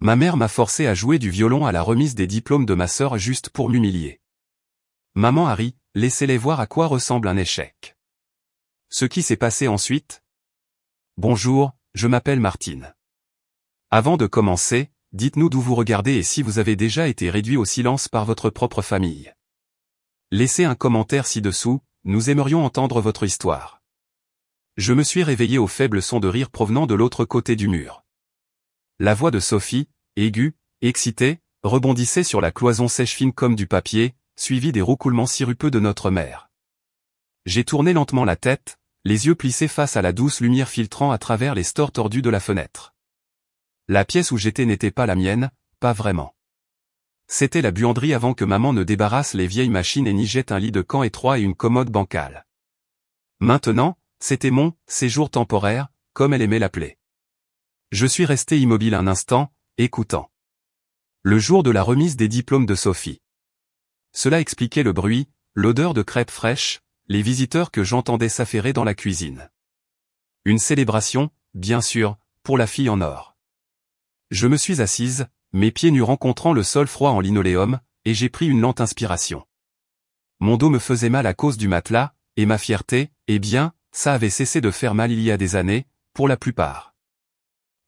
Ma mère m'a forcé à jouer du violon à la remise des diplômes de ma sœur juste pour m'humilier. Maman a ri, laissez-les voir à quoi ressemble un échec. Ce qui s'est passé ensuite? Bonjour, je m'appelle Martine. Avant de commencer, dites-nous d'où vous regardez et si vous avez déjà été réduit au silence par votre propre famille. Laissez un commentaire ci-dessous, nous aimerions entendre votre histoire. Je me suis réveillé au faible son de rire provenant de l'autre côté du mur. La voix de Sophie, aiguë, excitée, rebondissait sur la cloison sèche fine comme du papier, suivie des roucoulements sirupeux de notre mère. J'ai tourné lentement la tête, les yeux plissés face à la douce lumière filtrant à travers les stores tordus de la fenêtre. La pièce où j'étais n'était pas la mienne, pas vraiment. C'était la buanderie avant que maman ne débarrasse les vieilles machines et n'y jette un lit de camp étroit et une commode bancale. Maintenant, c'était mon « séjour temporaire », comme elle aimait l'appeler. Je suis resté immobile un instant, écoutant. Le jour de la remise des diplômes de Sophie. Cela expliquait le bruit, l'odeur de crêpes fraîches, les visiteurs que j'entendais s'affairer dans la cuisine. Une célébration, bien sûr, pour la fille en or. Je me suis assise, mes pieds nus rencontrant le sol froid en linoléum, et j'ai pris une lente inspiration. Mon dos me faisait mal à cause du matelas, et ma fierté, eh bien, ça avait cessé de faire mal il y a des années, pour la plupart.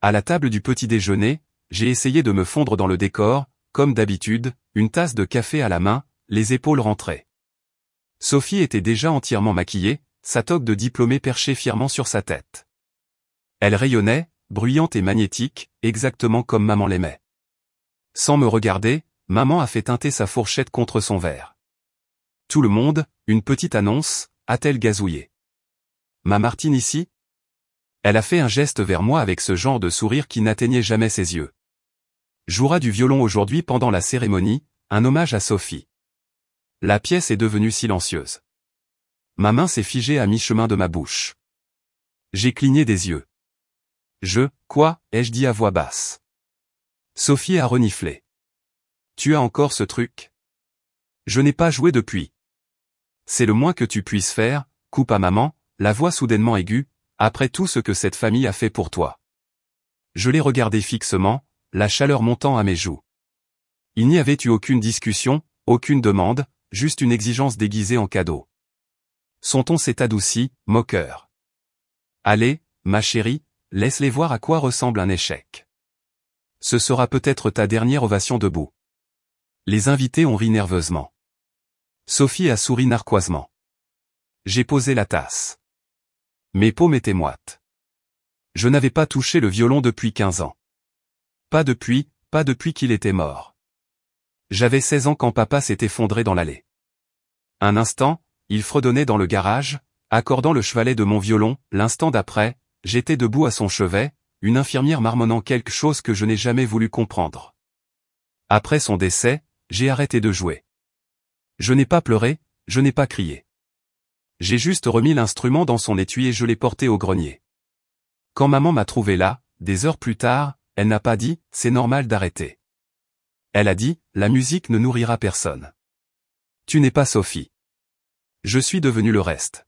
À la table du petit déjeuner, j'ai essayé de me fondre dans le décor, comme d'habitude, une tasse de café à la main, les épaules rentrées. Sophie était déjà entièrement maquillée, sa toque de diplômée perchée fièrement sur sa tête. Elle rayonnait, bruyante et magnétique, exactement comme maman l'aimait. Sans me regarder, maman a fait teinter sa fourchette contre son verre. Tout le monde, une petite annonce, a-t-elle gazouillé. Ma Martine ici? Elle a fait un geste vers moi avec ce genre de sourire qui n'atteignait jamais ses yeux. Jouera du violon aujourd'hui pendant la cérémonie, un hommage à Sophie. La pièce est devenue silencieuse. Ma main s'est figée à mi-chemin de ma bouche. J'ai cligné des yeux. Quoi, ai-je dit à voix basse. Sophie a reniflé. Tu as encore ce truc? Je n'ai pas joué depuis. C'est le moins que tu puisses faire, coupa maman, la voix soudainement aiguë, après tout ce que cette famille a fait pour toi. Je l'ai regardé fixement, la chaleur montant à mes joues. Il n'y avait eu aucune discussion, aucune demande, juste une exigence déguisée en cadeau. Son ton s'est adouci, moqueur. Allez, ma chérie, laisse-les voir à quoi ressemble un échec. Ce sera peut-être ta dernière ovation debout. Les invités ont ri nerveusement. Sophie a souri narquoisement. J'ai posé la tasse. Mes paumes étaient moites. Je n'avais pas touché le violon depuis 15 ans. Pas depuis qu'il était mort. J'avais 16 ans quand papa s'est effondré dans l'allée. Un instant, il fredonnait dans le garage, accordant le chevalet de mon violon, l'instant d'après, j'étais debout à son chevet, une infirmière marmonnant quelque chose que je n'ai jamais voulu comprendre. Après son décès, j'ai arrêté de jouer. Je n'ai pas pleuré, je n'ai pas crié. J'ai juste remis l'instrument dans son étui et je l'ai porté au grenier. Quand maman m'a trouvé là, des heures plus tard, elle n'a pas dit « c'est normal d'arrêter ». Elle a dit « la musique ne nourrira personne ». Tu n'es pas Sophie. Je suis devenu le reste.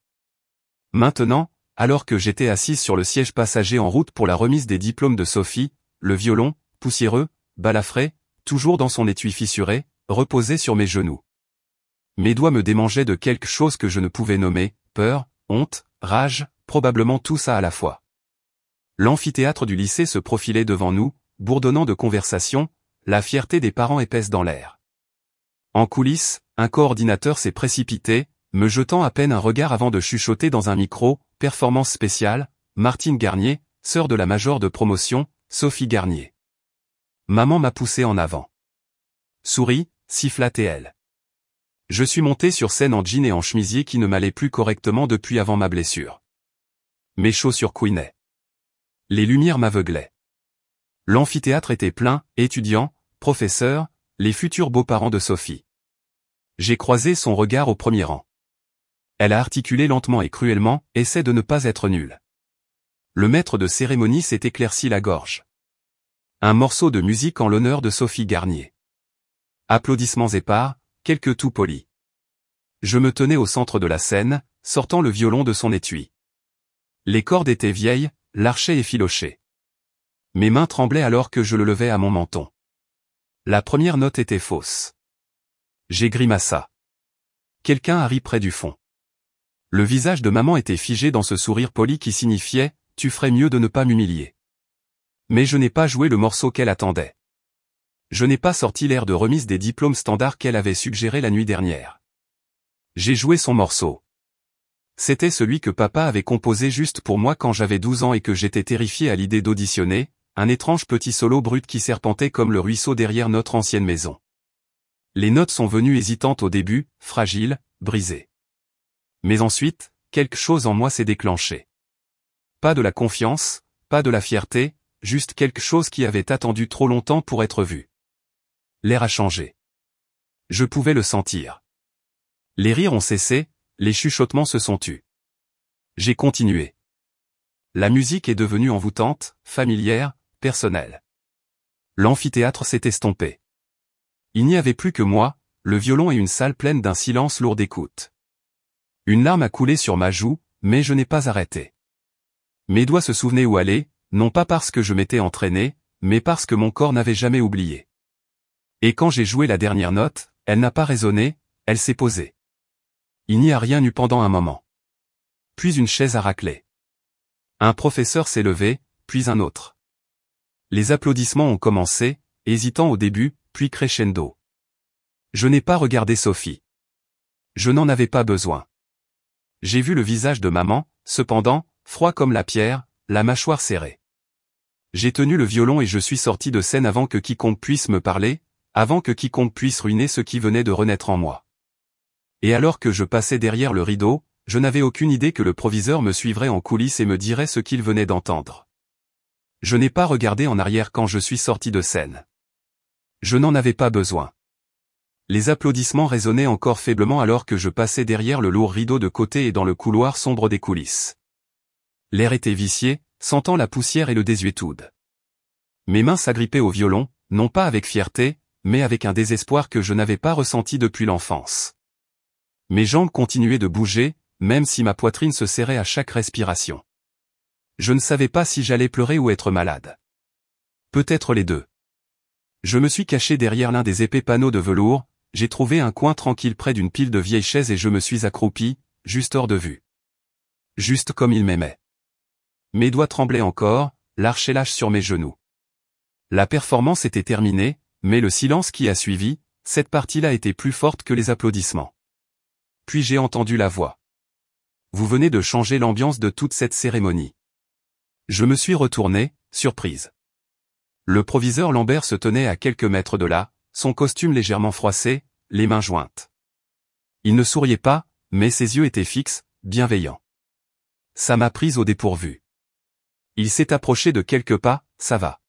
Maintenant, alors que j'étais assise sur le siège passager en route pour la remise des diplômes de Sophie, le violon, poussiéreux, balafré, toujours dans son étui fissuré, reposait sur mes genoux. Mes doigts me démangeaient de quelque chose que je ne pouvais nommer, peur, honte, rage, probablement tout ça à la fois. L'amphithéâtre du lycée se profilait devant nous, bourdonnant de conversations, la fierté des parents épaisse dans l'air. En coulisses, un coordinateur s'est précipité, me jetant à peine un regard avant de chuchoter dans un micro, performance spéciale, Martine Garnier, sœur de la major de promotion, Sophie Garnier. Maman m'a poussé en avant. Souris, siffla TL. Je suis monté sur scène en jean et en chemisier qui ne m'allait plus correctement depuis avant ma blessure. Mes chaussures couinaient. Les lumières m'aveuglaient. L'amphithéâtre était plein, étudiants, professeurs, les futurs beaux-parents de Sophie. J'ai croisé son regard au premier rang. Elle a articulé lentement et cruellement, essaie de ne pas être nulle. Le maître de cérémonie s'est éclairci la gorge. Un morceau de musique en l'honneur de Sophie Garnier. Applaudissements épars, quelques toux polis. Je me tenais au centre de la scène, sortant le violon de son étui. Les cordes étaient vieilles, l'archet effiloché. Mes mains tremblaient alors que je le levais à mon menton. La première note était fausse. J'ai grimacé. Quelqu'un a ri près du fond. Le visage de maman était figé dans ce sourire poli qui signifiait « Tu ferais mieux de ne pas m'humilier ». Mais je n'ai pas joué le morceau qu'elle attendait. Je n'ai pas sorti l'air de remise des diplômes standards qu'elle avait suggéré la nuit dernière. J'ai joué son morceau. C'était celui que papa avait composé juste pour moi quand j'avais 12 ans et que j'étais terrifié à l'idée d'auditionner, un étrange petit solo brut qui serpentait comme le ruisseau derrière notre ancienne maison. Les notes sont venues hésitantes au début, fragiles, brisées. Mais ensuite, quelque chose en moi s'est déclenché. Pas de la confiance, pas de la fierté, juste quelque chose qui avait attendu trop longtemps pour être vu. L'air a changé. Je pouvais le sentir. Les rires ont cessé, les chuchotements se sont tus. J'ai continué. La musique est devenue envoûtante, familière, personnelle. L'amphithéâtre s'est estompé. Il n'y avait plus que moi, le violon et une salle pleine d'un silence lourd d'écoute. Une larme a coulé sur ma joue, mais je n'ai pas arrêté. Mes doigts se souvenaient où aller, non pas parce que je m'étais entraîné, mais parce que mon corps n'avait jamais oublié. Et quand j'ai joué la dernière note, elle n'a pas résonné, elle s'est posée. Il n'y a rien eu pendant un moment. Puis une chaise a raclé. Un professeur s'est levé, puis un autre. Les applaudissements ont commencé, hésitants au début, puis crescendo. Je n'ai pas regardé Sophie. Je n'en avais pas besoin. J'ai vu le visage de maman, cependant, froid comme la pierre, la mâchoire serrée. J'ai tenu le violon et je suis sorti de scène avant que quiconque puisse me parler, avant que quiconque puisse ruiner ce qui venait de renaître en moi. Et alors que je passais derrière le rideau, je n'avais aucune idée que le proviseur me suivrait en coulisses et me dirait ce qu'il venait d'entendre. Je n'ai pas regardé en arrière quand je suis sorti de scène. Je n'en avais pas besoin. Les applaudissements résonnaient encore faiblement alors que je passais derrière le lourd rideau de côté et dans le couloir sombre des coulisses. L'air était vicié, sentant la poussière et le désuétude. Mes mains s'agrippaient au violon, non pas avec fierté, mais avec un désespoir que je n'avais pas ressenti depuis l'enfance. Mes jambes continuaient de bouger, même si ma poitrine se serrait à chaque respiration. Je ne savais pas si j'allais pleurer ou être malade. Peut-être les deux. Je me suis caché derrière l'un des épais panneaux de velours, j'ai trouvé un coin tranquille près d'une pile de vieilles chaises et je me suis accroupi, juste hors de vue. Juste comme il m'aimait. Mes doigts tremblaient encore, l'archélage sur mes genoux. La performance était terminée, mais le silence qui a suivi, cette partie-là était plus forte que les applaudissements. Puis j'ai entendu la voix. Vous venez de changer l'ambiance de toute cette cérémonie. Je me suis retourné, surprise. Le proviseur Lambert se tenait à quelques mètres de là, son costume légèrement froissé, les mains jointes. Il ne souriait pas, mais ses yeux étaient fixes, bienveillants. Ça m'a prise au dépourvu. Il s'est approché de quelques pas, ça va.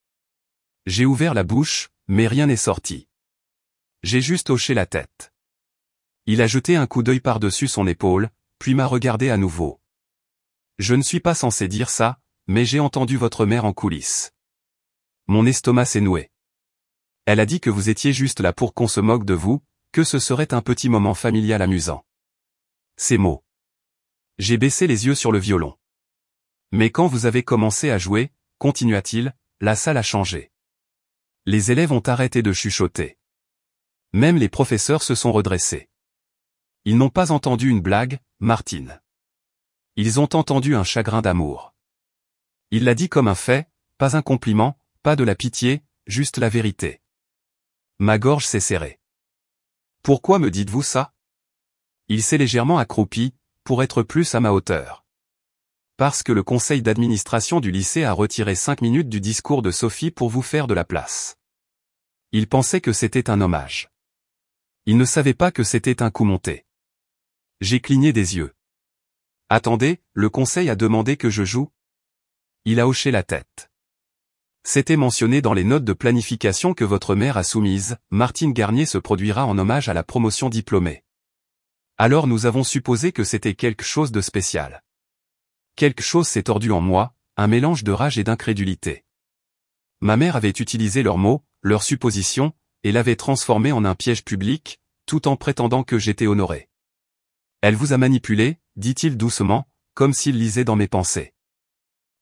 J'ai ouvert la bouche, mais rien n'est sorti. J'ai juste hoché la tête. Il a jeté un coup d'œil par-dessus son épaule, puis m'a regardé à nouveau. Je ne suis pas censé dire ça, mais j'ai entendu votre mère en coulisses. Mon estomac s'est noué. Elle a dit que vous étiez juste là pour qu'on se moque de vous, que ce serait un petit moment familial amusant. Ces mots. J'ai baissé les yeux sur le violon. Mais quand vous avez commencé à jouer, continua-t-il, la salle a changé. Les élèves ont arrêté de chuchoter. Même les professeurs se sont redressés. Ils n'ont pas entendu une blague, Martine. Ils ont entendu un chagrin d'amour. Il l'a dit comme un fait, pas un compliment, pas de la pitié, juste la vérité. Ma gorge s'est serrée. Pourquoi me dites-vous ça? Il s'est légèrement accroupi, pour être plus à ma hauteur. Parce que le conseil d'administration du lycée a retiré 5 minutes du discours de Sophie pour vous faire de la place. Il pensait que c'était un hommage. Il ne savait pas que c'était un coup monté. J'ai cligné des yeux. Attendez, le conseil a demandé que je joue? Il a hoché la tête. C'était mentionné dans les notes de planification que votre mère a soumises, Martine Garnier se produira en hommage à la promotion diplômée. Alors nous avons supposé que c'était quelque chose de spécial. Quelque chose s'est tordu en moi, un mélange de rage et d'incrédulité. Ma mère avait utilisé leurs mots, leurs suppositions, et l'avait transformé en un piège public, tout en prétendant que j'étais honoré. Elle vous a manipulé, dit-il doucement, comme s'il lisait dans mes pensées.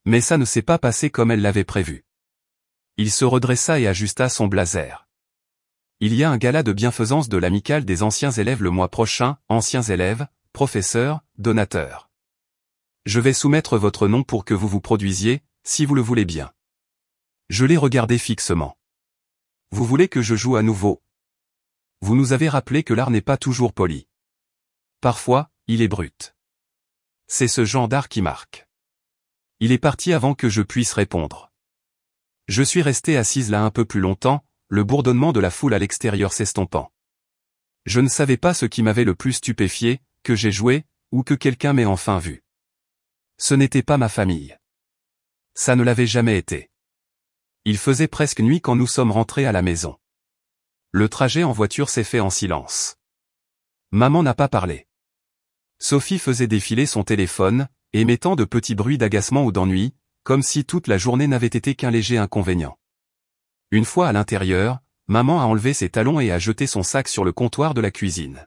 Mais ça ne s'est pas passé comme elle l'avait prévu. Il se redressa et ajusta son blazer. Il y a un gala de bienfaisance de l'amicale des anciens élèves le mois prochain, anciens élèves, professeurs, donateurs. Je vais soumettre votre nom pour que vous vous produisiez, si vous le voulez bien. Je l'ai regardé fixement. Vous voulez que je joue à nouveau? Vous nous avez rappelé que l'art n'est pas toujours poli. Parfois, il est brut. C'est ce genre d'art qui marque. Il est parti avant que je puisse répondre. Je suis resté assise là un peu plus longtemps, le bourdonnement de la foule à l'extérieur s'estompant. Je ne savais pas ce qui m'avait le plus stupéfié, que j'ai joué, ou que quelqu'un m'ait enfin vu. Ce n'était pas ma famille. Ça ne l'avait jamais été. Il faisait presque nuit quand nous sommes rentrés à la maison. Le trajet en voiture s'est fait en silence. Maman n'a pas parlé. Sophie faisait défiler son téléphone, émettant de petits bruits d'agacement ou d'ennui, comme si toute la journée n'avait été qu'un léger inconvénient. Une fois à l'intérieur, maman a enlevé ses talons et a jeté son sac sur le comptoir de la cuisine.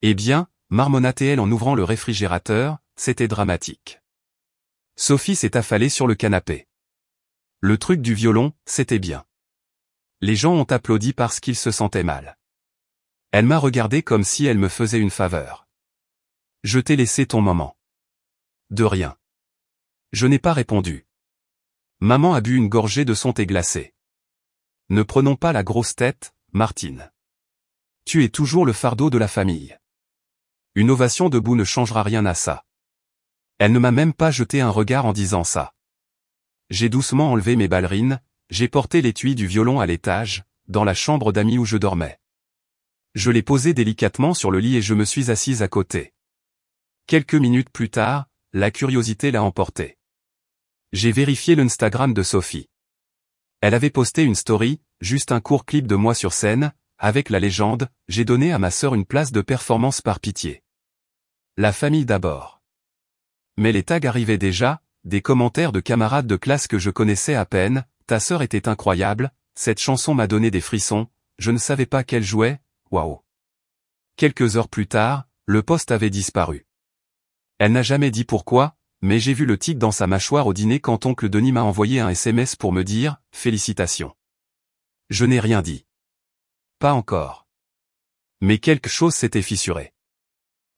Eh bien, marmonna-t-elle en ouvrant le réfrigérateur, c'était dramatique. Sophie s'est affalée sur le canapé. Le truc du violon, c'était bien. Les gens ont applaudi parce qu'ils se sentaient mal. Elle m'a regardé comme si elle me faisait une faveur. Je t'ai laissé ton moment. De rien. Je n'ai pas répondu. Maman a bu une gorgée de son thé glacé. Ne prenons pas la grosse tête, Martine. Tu es toujours le fardeau de la famille. Une ovation debout ne changera rien à ça. Elle ne m'a même pas jeté un regard en disant ça. J'ai doucement enlevé mes ballerines, j'ai porté l'étui du violon à l'étage, dans la chambre d'amis où je dormais. Je l'ai posé délicatement sur le lit et je me suis assise à côté. Quelques minutes plus tard, la curiosité l'a emporté. J'ai vérifié l'Instagram de Sophie. Elle avait posté une story, juste un court clip de moi sur scène, avec la légende « J'ai donné à ma sœur une place de performance par pitié ». La famille d'abord. Mais les tags arrivaient déjà, des commentaires de camarades de classe que je connaissais à peine, « Ta sœur était incroyable, cette chanson m'a donné des frissons, je ne savais pas qu'elle jouait, waouh ». Quelques heures plus tard, le post avait disparu. Elle n'a jamais dit pourquoi, mais j'ai vu le tic dans sa mâchoire au dîner quand oncle Denis m'a envoyé un SMS pour me dire « Félicitations ». Je n'ai rien dit. Pas encore. Mais quelque chose s'était fissuré.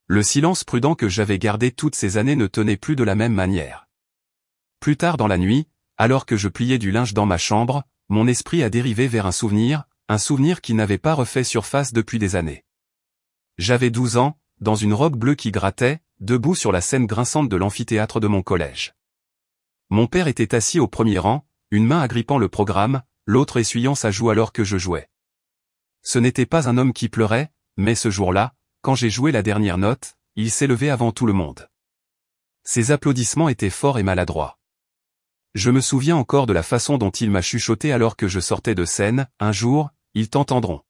Le silence prudent que j'avais gardé toutes ces années ne tenait plus de la même manière. Plus tard dans la nuit, alors que je pliais du linge dans ma chambre, mon esprit a dérivé vers un souvenir qui n'avait pas refait surface depuis des années. J'avais 12 ans, dans une robe bleue qui grattait, debout sur la scène grinçante de l'amphithéâtre de mon collège. Mon père était assis au premier rang, une main agrippant le programme, l'autre essuyant sa joue alors que je jouais. Ce n'était pas un homme qui pleurait, mais ce jour-là, quand j'ai joué la dernière note, il s'est levé avant tout le monde. Ses applaudissements étaient forts et maladroits. Je me souviens encore de la façon dont il m'a chuchoté alors que je sortais de scène, « Un jour, ils t'entendront ».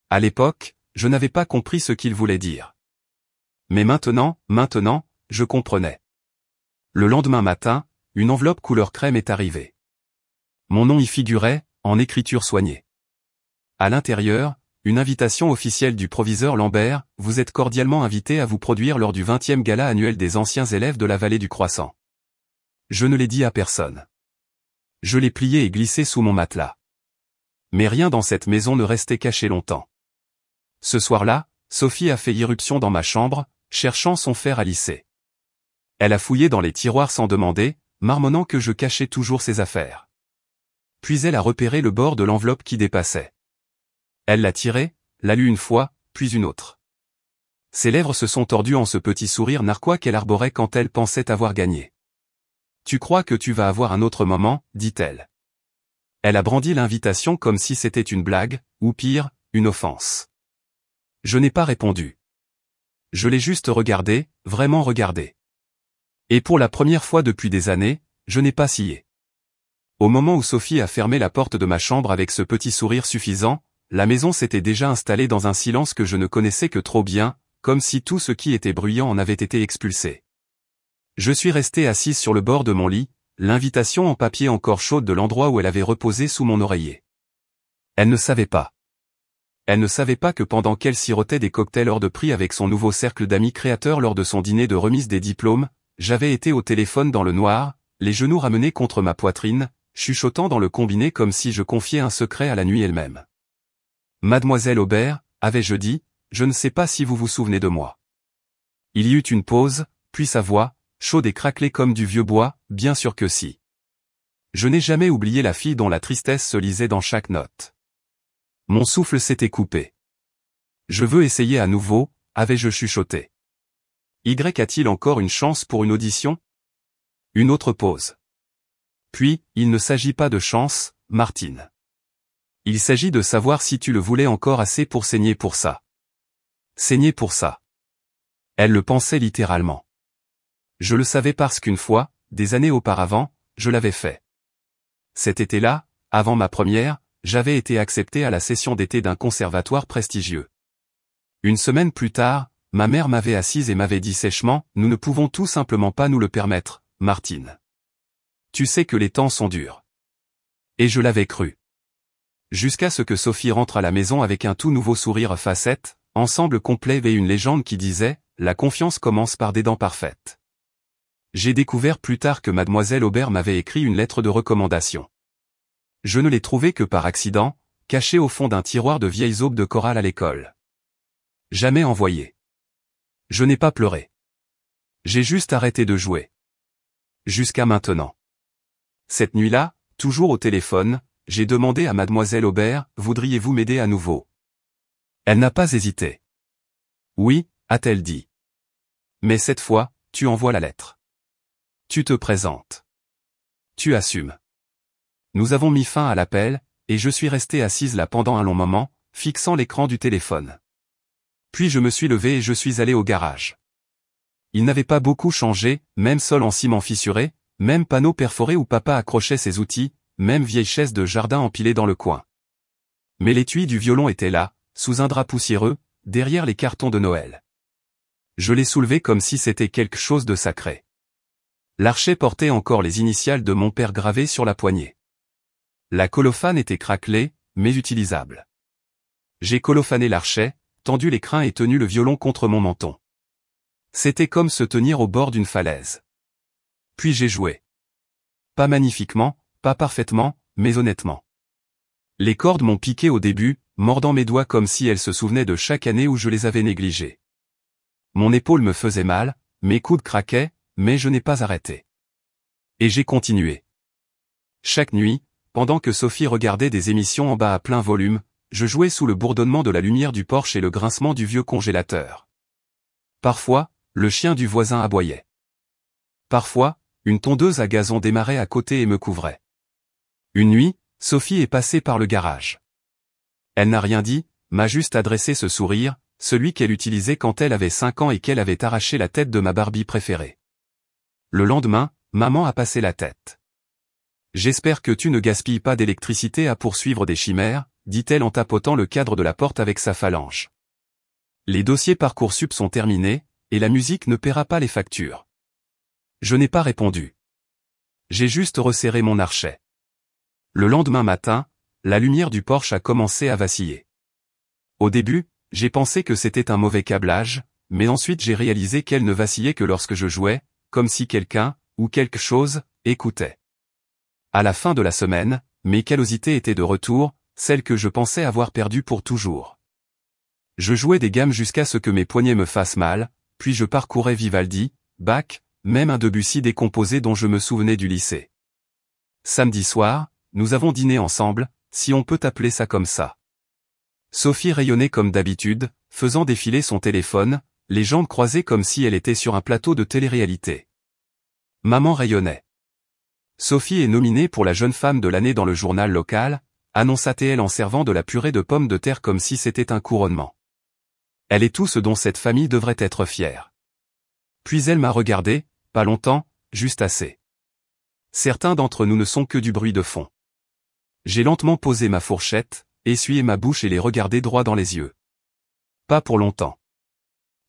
À l'époque, je n'avais pas compris ce qu'il voulait dire. Mais maintenant, je comprenais. Le lendemain matin, une enveloppe couleur crème est arrivée. Mon nom y figurait, en écriture soignée. À l'intérieur, une invitation officielle du proviseur Lambert, vous êtes cordialement invité à vous produire lors du 20e gala annuel des anciens élèves de la vallée du Croissant. Je ne l'ai dit à personne. Je l'ai plié et glissé sous mon matelas. Mais rien dans cette maison ne restait caché longtemps. Ce soir-là, Sophie a fait irruption dans ma chambre, cherchant son fer à lisser. Elle a fouillé dans les tiroirs sans demander, marmonnant que je cachais toujours ses affaires. Puis elle a repéré le bord de l'enveloppe qui dépassait. Elle l'a tiré, l'a lu une fois, puis une autre. Ses lèvres se sont tordues en ce petit sourire narquois qu'elle arborait quand elle pensait avoir gagné. « Tu crois que tu vas avoir un autre moment ?» dit-elle. Elle a brandi l'invitation comme si c'était une blague, ou pire, une offense. Je n'ai pas répondu. Je l'ai juste regardé, vraiment regardé. Et pour la première fois depuis des années, je n'ai pas scié. Au moment où Sophie a fermé la porte de ma chambre avec ce petit sourire suffisant, la maison s'était déjà installée dans un silence que je ne connaissais que trop bien, comme si tout ce qui était bruyant en avait été expulsé. Je suis resté assise sur le bord de mon lit, l'invitation en papier encore chaude de l'endroit où elle avait reposé sous mon oreiller. Elle ne savait pas. Elle ne savait pas que pendant qu'elle sirotait des cocktails hors de prix avec son nouveau cercle d'amis créateurs lors de son dîner de remise des diplômes, j'avais été au téléphone dans le noir, les genoux ramenés contre ma poitrine, chuchotant dans le combiné comme si je confiais un secret à la nuit elle-même. Mademoiselle Aubert, avais-je dit, je ne sais pas si vous vous souvenez de moi. Il y eut une pause, puis sa voix, chaude et craquelée comme du vieux bois, bien sûr que si. Je n'ai jamais oublié la fille dont la tristesse se lisait dans chaque note. Mon souffle s'était coupé. Je veux essayer à nouveau, avais-je chuchoté. Y a-t-il encore une chance pour une audition? Une autre pause. Puis, il ne s'agit pas de chance, Martine. Il s'agit de savoir si tu le voulais encore assez pour saigner pour ça. Saigner pour ça. Elle le pensait littéralement. Je le savais parce qu'une fois, des années auparavant, je l'avais fait. Cet été-là, avant ma première, j'avais été accepté à la session d'été d'un conservatoire prestigieux. Une semaine plus tard, ma mère m'avait assise et m'avait dit sèchement, nous ne pouvons tout simplement pas nous le permettre, Martine. Tu sais que les temps sont durs. Et je l'avais cru. Jusqu'à ce que Sophie rentre à la maison avec un tout nouveau sourire facette, ensemble complet et une légende qui disait, la confiance commence par des dents parfaites. J'ai découvert plus tard que mademoiselle Aubert m'avait écrit une lettre de recommandation. Je ne l'ai trouvée que par accident, cachée au fond d'un tiroir de vieilles aubes de chorale à l'école. Jamais envoyée. Je n'ai pas pleuré. J'ai juste arrêté de jouer. Jusqu'à maintenant. Cette nuit-là, toujours au téléphone, j'ai demandé à mademoiselle Aubert, voudriez-vous m'aider à nouveau? Elle n'a pas hésité. Oui, a-t-elle dit. Mais cette fois, tu envoies la lettre. Tu te présentes. Tu assumes. Nous avons mis fin à l'appel, et je suis resté assise là pendant un long moment, fixant l'écran du téléphone. Puis je me suis levé et je suis allé au garage. Il n'avait pas beaucoup changé, même sol en ciment fissuré, même panneau perforé où papa accrochait ses outils, même vieille chaise de jardin empilée dans le coin. Mais l'étui du violon était là, sous un drap poussiéreux, derrière les cartons de Noël. Je l'ai soulevé comme si c'était quelque chose de sacré. L'archet portait encore les initiales de mon père gravées sur la poignée. La colophane était craquelée, mais utilisable. J'ai colophané l'archet, tendu les crins et tenu le violon contre mon menton. C'était comme se tenir au bord d'une falaise. Puis j'ai joué. Pas magnifiquement, pas parfaitement, mais honnêtement. Les cordes m'ont piqué au début, mordant mes doigts comme si elles se souvenaient de chaque année où je les avais négligées. Mon épaule me faisait mal, mes coudes craquaient, mais je n'ai pas arrêté. Et j'ai continué. Chaque nuit, pendant que Sophie regardait des émissions en bas à plein volume, je jouais sous le bourdonnement de la lumière du porche et le grincement du vieux congélateur. Parfois, le chien du voisin aboyait. Parfois, une tondeuse à gazon démarrait à côté et me couvrait. Une nuit, Sophie est passée par le garage. Elle n'a rien dit, m'a juste adressé ce sourire, celui qu'elle utilisait quand elle avait 5 ans et qu'elle avait arraché la tête de ma Barbie préférée. Le lendemain, maman a passé la tête. J'espère que tu ne gaspilles pas d'électricité à poursuivre des chimères, dit-elle en tapotant le cadre de la porte avec sa phalange. Les dossiers Parcoursup sont terminés, et la musique ne paiera pas les factures. Je n'ai pas répondu. J'ai juste resserré mon archet. Le lendemain matin, la lumière du porche a commencé à vaciller. Au début, j'ai pensé que c'était un mauvais câblage, mais ensuite j'ai réalisé qu'elle ne vacillait que lorsque je jouais, comme si quelqu'un, ou quelque chose, écoutait. À la fin de la semaine, mes callosités étaient de retour, celles que je pensais avoir perdues pour toujours. Je jouais des gammes jusqu'à ce que mes poignets me fassent mal, puis je parcourais Vivaldi, Bach, même un Debussy décomposé dont je me souvenais du lycée. Samedi soir, nous avons dîné ensemble, si on peut appeler ça comme ça. Sophie rayonnait comme d'habitude, faisant défiler son téléphone, les jambes croisées comme si elle était sur un plateau de télé-réalité. Maman rayonnait. Sophie est nominée pour la jeune femme de l'année dans le journal local, annonça-t-elle en servant de la purée de pommes de terre comme si c'était un couronnement. Elle est tout ce dont cette famille devrait être fière. Puis elle m'a regardé, pas longtemps, juste assez. Certains d'entre nous ne sont que du bruit de fond. J'ai lentement posé ma fourchette, essuyé ma bouche et les regardé droit dans les yeux. Pas pour longtemps.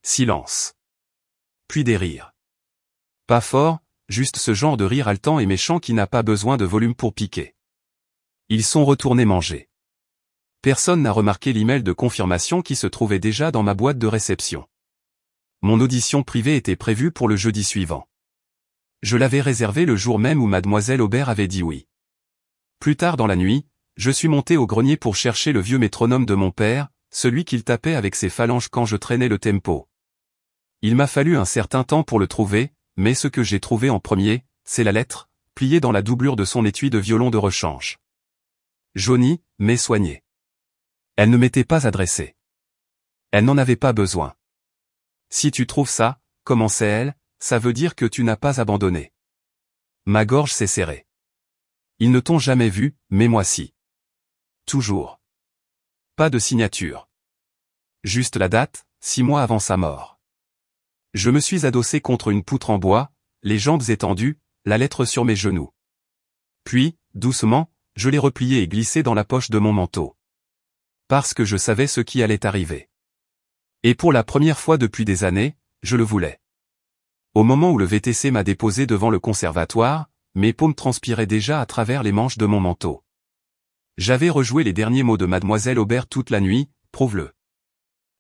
Silence. Puis des rires. Pas fort, juste ce genre de rire haletant et méchant qui n'a pas besoin de volume pour piquer. Ils sont retournés manger. Personne n'a remarqué l'email de confirmation qui se trouvait déjà dans ma boîte de réception. Mon audition privée était prévue pour le jeudi suivant. Je l'avais réservée le jour même où mademoiselle Aubert avait dit oui. Plus tard dans la nuit, je suis monté au grenier pour chercher le vieux métronome de mon père, celui qu'il tapait avec ses phalanges quand je traînais le tempo. Il m'a fallu un certain temps pour le trouver, mais ce que j'ai trouvé en premier, c'est la lettre, pliée dans la doublure de son étui de violon de rechange. Jaunie, mais soignée. Elle ne m'était pas adressée. Elle n'en avait pas besoin. Si tu trouves ça, commençait elle, ça veut dire que tu n'as pas abandonné. Ma gorge s'est serrée. Ils ne t'ont jamais vu, mais moi si. Toujours. Pas de signature. Juste la date, 6 mois avant sa mort. Je me suis adossé contre une poutre en bois, les jambes étendues, la lettre sur mes genoux. Puis, doucement, je l'ai repliée et glissée dans la poche de mon manteau. Parce que je savais ce qui allait arriver. Et pour la première fois depuis des années, je le voulais. Au moment où le VTC m'a déposé devant le conservatoire, mes paumes transpiraient déjà à travers les manches de mon manteau. J'avais rejoué les derniers mots de Mademoiselle Aubert toute la nuit, prouve-le.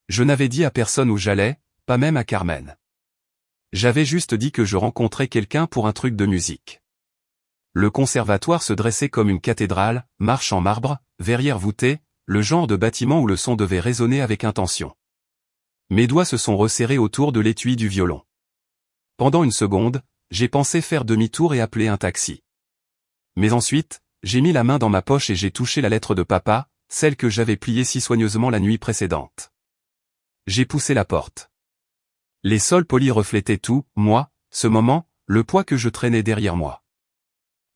Je n'avais dit à personne où j'allais, pas même à Carmen. J'avais juste dit que je rencontrais quelqu'un pour un truc de musique. Le conservatoire se dressait comme une cathédrale, marche en marbre, verrière voûtée, le genre de bâtiment où le son devait résonner avec intention. Mes doigts se sont resserrés autour de l'étui du violon. Pendant une seconde, j'ai pensé faire demi-tour et appeler un taxi. Mais ensuite, j'ai mis la main dans ma poche et j'ai touché la lettre de papa, celle que j'avais pliée si soigneusement la nuit précédente. J'ai poussé la porte. Les sols polis reflétaient tout, moi, ce moment, le poids que je traînais derrière moi.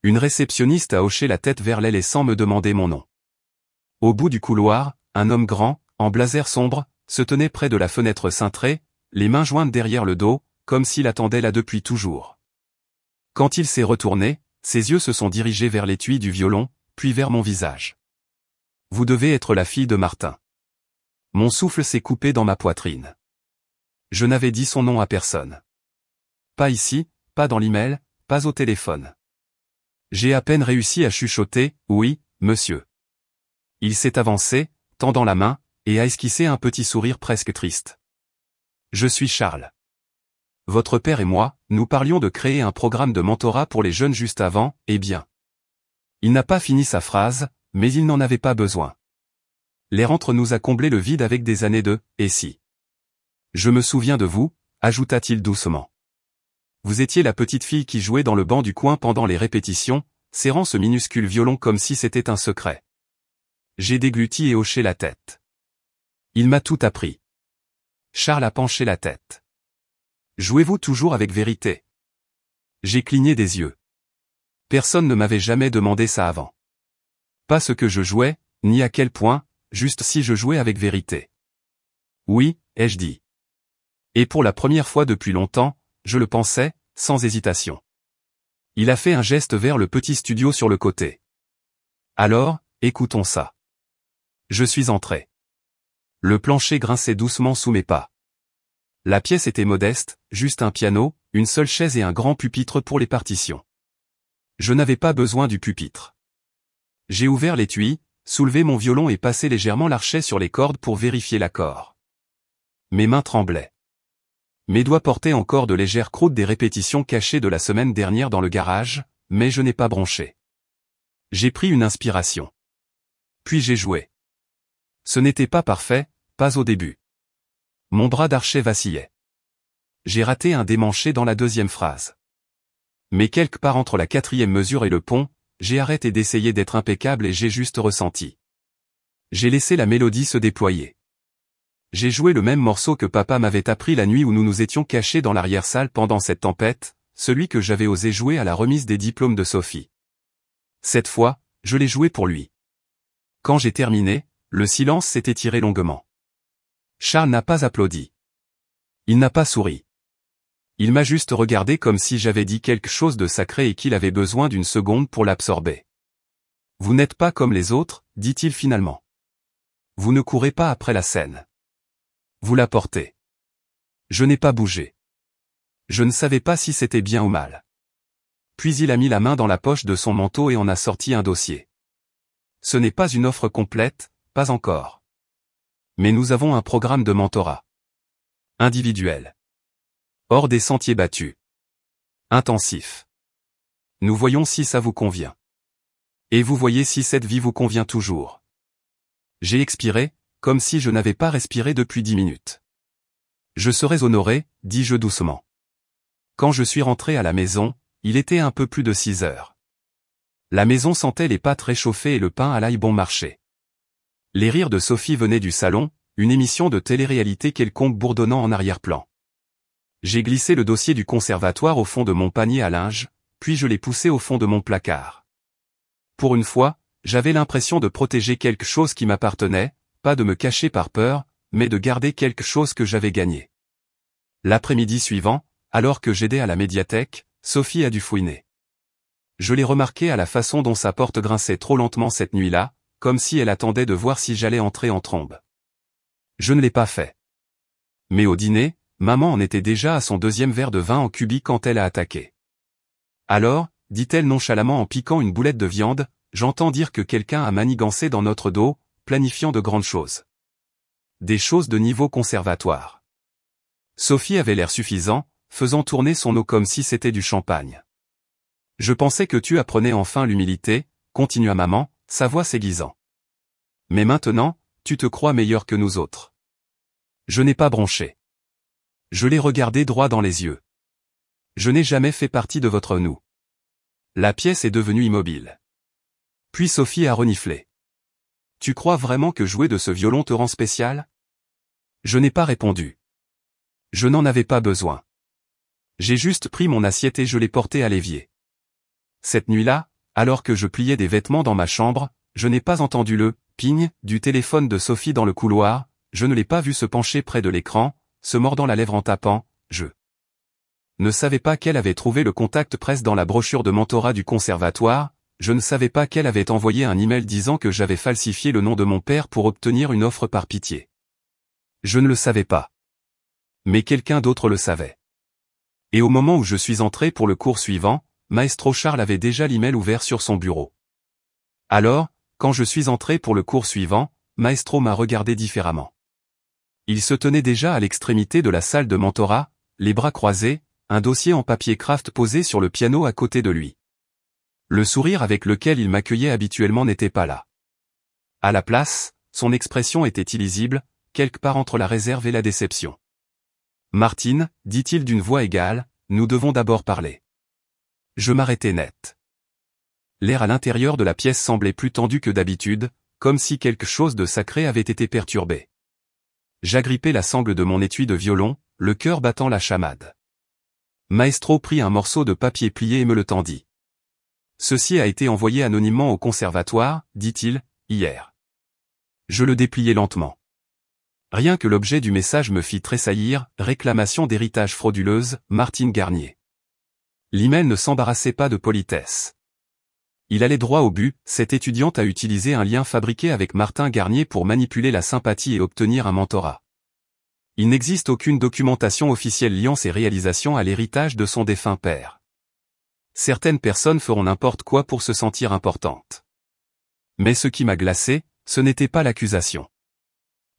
Une réceptionniste a hoché la tête vers l'aile et sans me demander mon nom. Au bout du couloir, un homme grand, en blazer sombre, se tenait près de la fenêtre cintrée, les mains jointes derrière le dos, comme s'il attendait là depuis toujours. Quand il s'est retourné, ses yeux se sont dirigés vers l'étui du violon, puis vers mon visage. Vous devez être la fille de Martin. Mon souffle s'est coupé dans ma poitrine. Je n'avais dit son nom à personne. Pas ici, pas dans l'email, pas au téléphone. J'ai à peine réussi à chuchoter, oui, monsieur. Il s'est avancé, tendant la main, et a esquissé un petit sourire presque triste. Je suis Charles. Votre père et moi, nous parlions de créer un programme de mentorat pour les jeunes juste avant, eh bien. Il n'a pas fini sa phrase, mais il n'en avait pas besoin. L'air entre nous a comblé le vide avec des années de « et si ». Je me souviens de vous, ajouta-t-il doucement. Vous étiez la petite fille qui jouait dans le banc du coin pendant les répétitions, serrant ce minuscule violon comme si c'était un secret. J'ai dégluti et hoché la tête. Il m'a tout appris. Charles a penché la tête. Jouez-vous toujours avec vérité? J'ai cligné des yeux. Personne ne m'avait jamais demandé ça avant. Pas ce que je jouais, ni à quel point, juste si je jouais avec vérité. Oui, ai-je dit. Et pour la première fois depuis longtemps, je le pensais, sans hésitation. Il a fait un geste vers le petit studio sur le côté. Alors, écoutons ça. Je suis entré. Le plancher grinçait doucement sous mes pas. La pièce était modeste, juste un piano, une seule chaise et un grand pupitre pour les partitions. Je n'avais pas besoin du pupitre. J'ai ouvert l'étui, soulevé mon violon et passé légèrement l'archet sur les cordes pour vérifier l'accord. Mes mains tremblaient. Mes doigts portaient encore de légères croûtes des répétitions cachées de la semaine dernière dans le garage, mais je n'ai pas bronché. J'ai pris une inspiration. Puis j'ai joué. Ce n'était pas parfait, pas au début. Mon bras d'archet vacillait. J'ai raté un démanché dans la deuxième phrase. Mais quelque part entre la quatrième mesure et le pont, j'ai arrêté d'essayer d'être impeccable et j'ai juste ressenti. J'ai laissé la mélodie se déployer. J'ai joué le même morceau que papa m'avait appris la nuit où nous nous étions cachés dans l'arrière-salle pendant cette tempête, celui que j'avais osé jouer à la remise des diplômes de Sophie. Cette fois, je l'ai joué pour lui. Quand j'ai terminé, le silence s'est étiré longuement. Charles n'a pas applaudi. Il n'a pas souri. Il m'a juste regardé comme si j'avais dit quelque chose de sacré et qu'il avait besoin d'une seconde pour l'absorber. Vous n'êtes pas comme les autres, dit-il finalement. Vous ne courez pas après la scène. Vous la portez. Je n'ai pas bougé. Je ne savais pas si c'était bien ou mal. Puis il a mis la main dans la poche de son manteau et en a sorti un dossier. Ce n'est pas une offre complète, pas encore. Mais nous avons un programme de mentorat. Individuel. Hors des sentiers battus. Intensif. Nous voyons si ça vous convient. Et vous voyez si cette vie vous convient toujours. J'ai expiré, comme si je n'avais pas respiré depuis 10 minutes. Je serais honoré, dis-je doucement. Quand je suis rentré à la maison, il était un peu plus de 6 heures. La maison sentait les pâtes réchauffées et le pain à l'ail bon marché. Les rires de Sophie venaient du salon, une émission de télé-réalité quelconque bourdonnant en arrière-plan. J'ai glissé le dossier du conservatoire au fond de mon panier à linge, puis je l'ai poussé au fond de mon placard. Pour une fois, j'avais l'impression de protéger quelque chose qui m'appartenait, pas de me cacher par peur, mais de garder quelque chose que j'avais gagné. L'après-midi suivant, alors que j'aidais à la médiathèque, Sophie a dû fouiner. Je l'ai remarqué à la façon dont sa porte grinçait trop lentement cette nuit-là, comme si elle attendait de voir si j'allais entrer en trombe. Je ne l'ai pas fait. Mais au dîner, maman en était déjà à son 2e verre de vin en cubi quand elle a attaqué. Alors, dit-elle nonchalamment en piquant une boulette de viande, j'entends dire que quelqu'un a manigancé dans notre dos, planifiant de grandes choses. Des choses de niveau conservatoire. Sophie avait l'air suffisant, faisant tourner son eau comme si c'était du champagne. Je pensais que tu apprenais enfin l'humilité, continua maman, sa voix s'aiguisant. Mais maintenant, tu te crois meilleur que nous autres. Je n'ai pas bronché. Je l'ai regardé droit dans les yeux. Je n'ai jamais fait partie de votre nous. La pièce est devenue immobile. Puis Sophie a reniflé. Tu crois vraiment que jouer de ce violon te rend spécial? Je n'ai pas répondu. Je n'en avais pas besoin. J'ai juste pris mon assiette et je l'ai portée à l'évier. Cette nuit-là, alors que je pliais des vêtements dans ma chambre, je n'ai pas entendu le « ping » du téléphone de Sophie dans le couloir, je ne l'ai pas vu se pencher près de l'écran, se mordant la lèvre en tapant « je ». Ne savais pas qu'elle avait trouvé le contact presse dans la brochure de mentorat du conservatoire, je ne savais pas qu'elle avait envoyé un email disant que j'avais falsifié le nom de mon père pour obtenir une offre par pitié. Je ne le savais pas. Mais quelqu'un d'autre le savait. Et au moment où je suis entré pour le cours suivant, Maestro Charles avait déjà l'email ouvert sur son bureau. Alors, quand je suis entré pour le cours suivant, Maestro m'a regardé différemment. Il se tenait déjà à l'extrémité de la salle de mentorat, les bras croisés, un dossier en papier craft posé sur le piano à côté de lui. Le sourire avec lequel il m'accueillait habituellement n'était pas là. À la place, son expression était illisible, quelque part entre la réserve et la déception. « Martine, dit-il d'une voix égale, nous devons d'abord parler. » Je m'arrêtai net. L'air à l'intérieur de la pièce semblait plus tendu que d'habitude, comme si quelque chose de sacré avait été perturbé. J'agrippai la sangle de mon étui de violon, le cœur battant la chamade. Maestro prit un morceau de papier plié et me le tendit. Ceci a été envoyé anonymement au conservatoire, dit-il, hier. Je le dépliai lentement. Rien que l'objet du message me fit tressaillir, réclamation d'héritage frauduleuse, Martine Garnier. L'email ne s'embarrassait pas de politesse. Il allait droit au but, cette étudiante a utilisé un lien fabriqué avec Martin Garnier pour manipuler la sympathie et obtenir un mentorat. Il n'existe aucune documentation officielle liant ses réalisations à l'héritage de son défunt père. Certaines personnes feront n'importe quoi pour se sentir importantes. Mais ce qui m'a glacé, ce n'était pas l'accusation.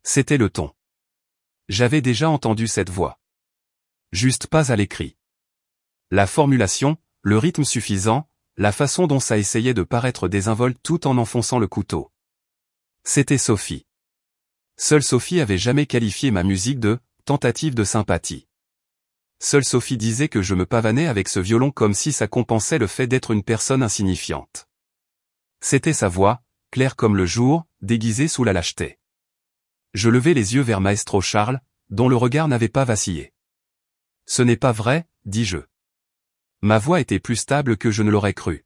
C'était le ton. J'avais déjà entendu cette voix. Juste pas à l'écrit. La formulation, le rythme suffisant, la façon dont ça essayait de paraître désinvolte tout en enfonçant le couteau. C'était Sophie. Seule Sophie avait jamais qualifié ma musique de « tentative de sympathie ». Seule Sophie disait que je me pavanais avec ce violon comme si ça compensait le fait d'être une personne insignifiante. C'était sa voix, claire comme le jour, déguisée sous la lâcheté. Je levai les yeux vers Maestro Charles, dont le regard n'avait pas vacillé. « Ce n'est pas vrai, dis-je. » Ma voix était plus stable que je ne l'aurais cru.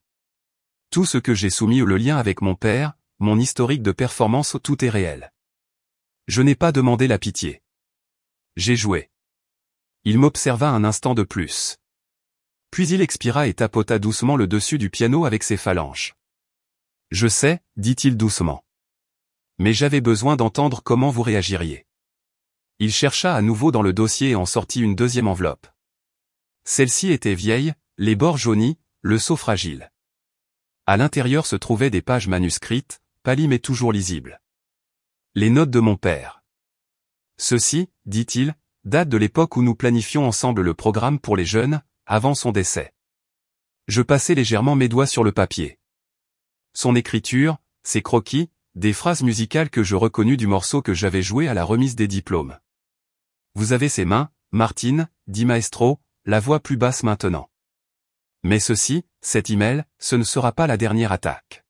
Tout ce que j'ai soumis le lien avec mon père, mon historique de performance, tout est réel. Je n'ai pas demandé la pitié. J'ai joué. Il m'observa un instant de plus. Puis il expira et tapota doucement le dessus du piano avec ses phalanges. « Je sais, dit-il doucement. Mais j'avais besoin d'entendre comment vous réagiriez. » Il chercha à nouveau dans le dossier et en sortit une deuxième enveloppe. Celle-ci était vieille, les bords jaunis, le sceau fragile. À l'intérieur se trouvaient des pages manuscrites, pâlies mais toujours lisibles. Les notes de mon père. Ceci, dit-il, date de l'époque où nous planifions ensemble le programme pour les jeunes, avant son décès. Je passai légèrement mes doigts sur le papier. Son écriture, ses croquis, des phrases musicales que je reconnus du morceau que j'avais joué à la remise des diplômes. Vous avez ses mains, Martine, dit Maestro, la voix plus basse maintenant. Mais ceci, cet email, ce ne sera pas la dernière attaque.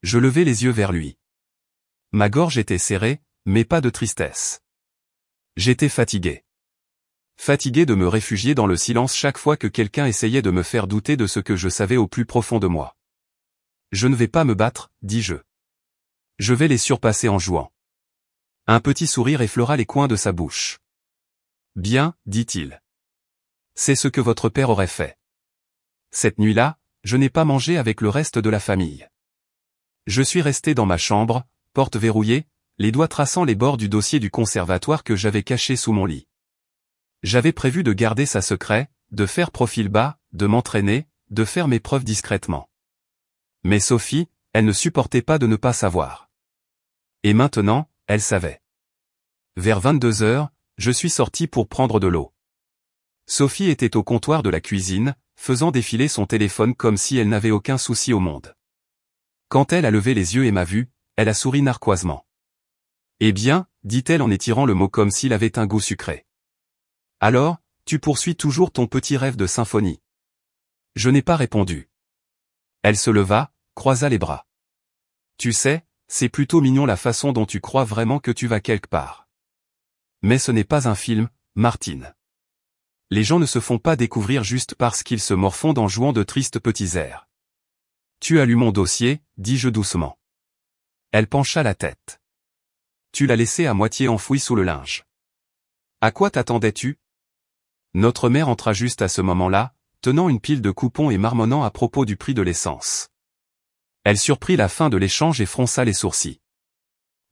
Je levai les yeux vers lui. Ma gorge était serrée, mais pas de tristesse. J'étais fatigué. Fatigué de me réfugier dans le silence chaque fois que quelqu'un essayait de me faire douter de ce que je savais au plus profond de moi. Je ne vais pas me battre, dis-je. Je vais les surpasser en jouant. Un petit sourire effleura les coins de sa bouche. Bien, dit-il. C'est ce que votre père aurait fait. Cette nuit-là, je n'ai pas mangé avec le reste de la famille. Je suis resté dans ma chambre, porte verrouillée, les doigts traçant les bords du dossier du conservatoire que j'avais caché sous mon lit. J'avais prévu de garder ça secret, de faire profil bas, de m'entraîner, de faire mes preuves discrètement. Mais Sophie, elle ne supportait pas de ne pas savoir. Et maintenant, elle savait. Vers 22 heures, je suis sorti pour prendre de l'eau. Sophie était au comptoir de la cuisine, faisant défiler son téléphone comme si elle n'avait aucun souci au monde. Quand elle a levé les yeux et m'a vu, elle a souri narquoisement. Eh bien, dit-elle en étirant le mot comme s'il avait un goût sucré. Alors, tu poursuis toujours ton petit rêve de symphonie. Je n'ai pas répondu. Elle se leva, croisa les bras. Tu sais, c'est plutôt mignon la façon dont tu crois vraiment que tu vas quelque part. Mais ce n'est pas un film, Martine. Les gens ne se font pas découvrir juste parce qu'ils se morfondent en jouant de tristes petits airs. Tu as lu mon dossier, dis-je doucement. Elle pencha la tête. Tu l'as laissé à moitié enfoui sous le linge. À quoi t'attendais-tu? Notre mère entra juste à ce moment-là, tenant une pile de coupons et marmonnant à propos du prix de l'essence. Elle surprit la fin de l'échange et fronça les sourcils.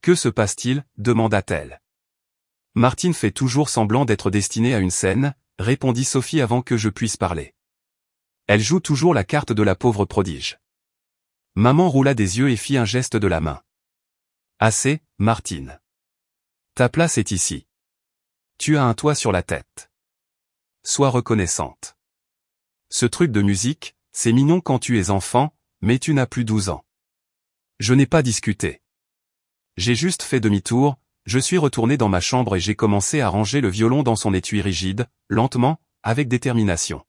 Que se passe-t-il? Demanda-t-elle. Martine fait toujours semblant d'être destinée à une scène, répondit Sophie avant que je puisse parler. Elle joue toujours la carte de la pauvre prodige. Maman roula des yeux et fit un geste de la main. Assez, Martine. Ta place est ici. Tu as un toit sur la tête. Sois reconnaissante. Ce truc de musique, c'est mignon quand tu es enfant, mais tu n'as plus 12 ans. Je n'ai pas discuté. J'ai juste fait demi-tour, je suis retourné dans ma chambre et j'ai commencé à ranger le violon dans son étui rigide, lentement, avec détermination.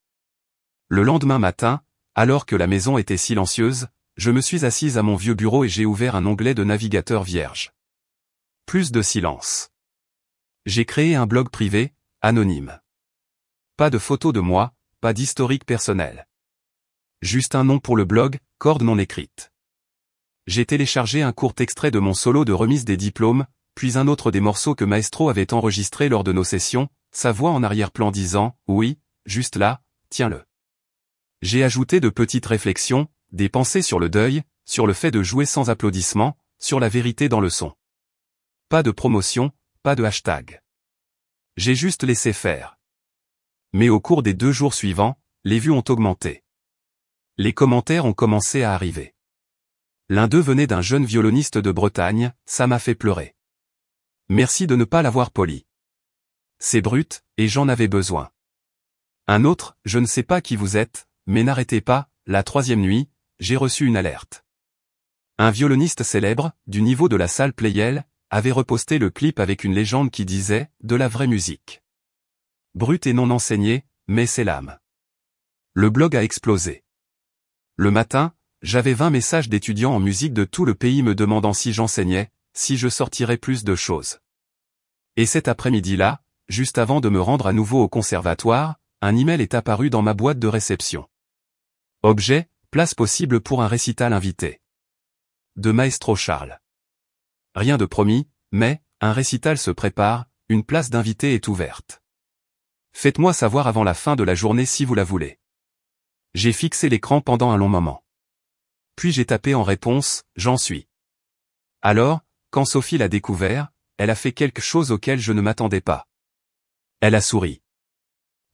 Le lendemain matin, alors que la maison était silencieuse, je me suis assise à mon vieux bureau et j'ai ouvert un onglet de navigateur vierge. Plus de silence. J'ai créé un blog privé, anonyme. Pas de photos de moi, pas d'historique personnel. Juste un nom pour le blog, corde non écrite. J'ai téléchargé un court extrait de mon solo de remise des diplômes, puis un autre des morceaux que Maestro avait enregistrés lors de nos sessions, sa voix en arrière-plan disant « Oui, juste là, tiens-le ». J'ai ajouté de petites réflexions, des pensées sur le deuil, sur le fait de jouer sans applaudissements, sur la vérité dans le son. Pas de promotion, pas de hashtag. J'ai juste laissé faire. Mais au cours des 2 jours suivants, les vues ont augmenté. Les commentaires ont commencé à arriver. L'un d'eux venait d'un jeune violoniste de Bretagne, ça m'a fait pleurer. Merci de ne pas l'avoir poli. C'est brut, et j'en avais besoin. Un autre, je ne sais pas qui vous êtes, mais n'arrêtez pas, la 3e nuit, j'ai reçu une alerte. Un violoniste célèbre, du niveau de la salle Playel, avait reposté le clip avec une légende qui disait « de la vraie musique ». Brut et non enseigné, mais c'est l'âme. Le blog a explosé. Le matin, j'avais 20 messages d'étudiants en musique de tout le pays me demandant si j'enseignais, si je sortirais plus de choses. Et cet après-midi-là, juste avant de me rendre à nouveau au conservatoire, un email est apparu dans ma boîte de réception. Objet, place possible pour un récital invité. De Maestro Charles. Rien de promis, mais, un récital se prépare, une place d'invité est ouverte. Faites-moi savoir avant la fin de la journée si vous la voulez. J'ai fixé l'écran pendant un long moment. Puis j'ai tapé en réponse, j'en suis. Alors, quand Sophie l'a découvert, elle a fait quelque chose auquel je ne m'attendais pas. Elle a souri.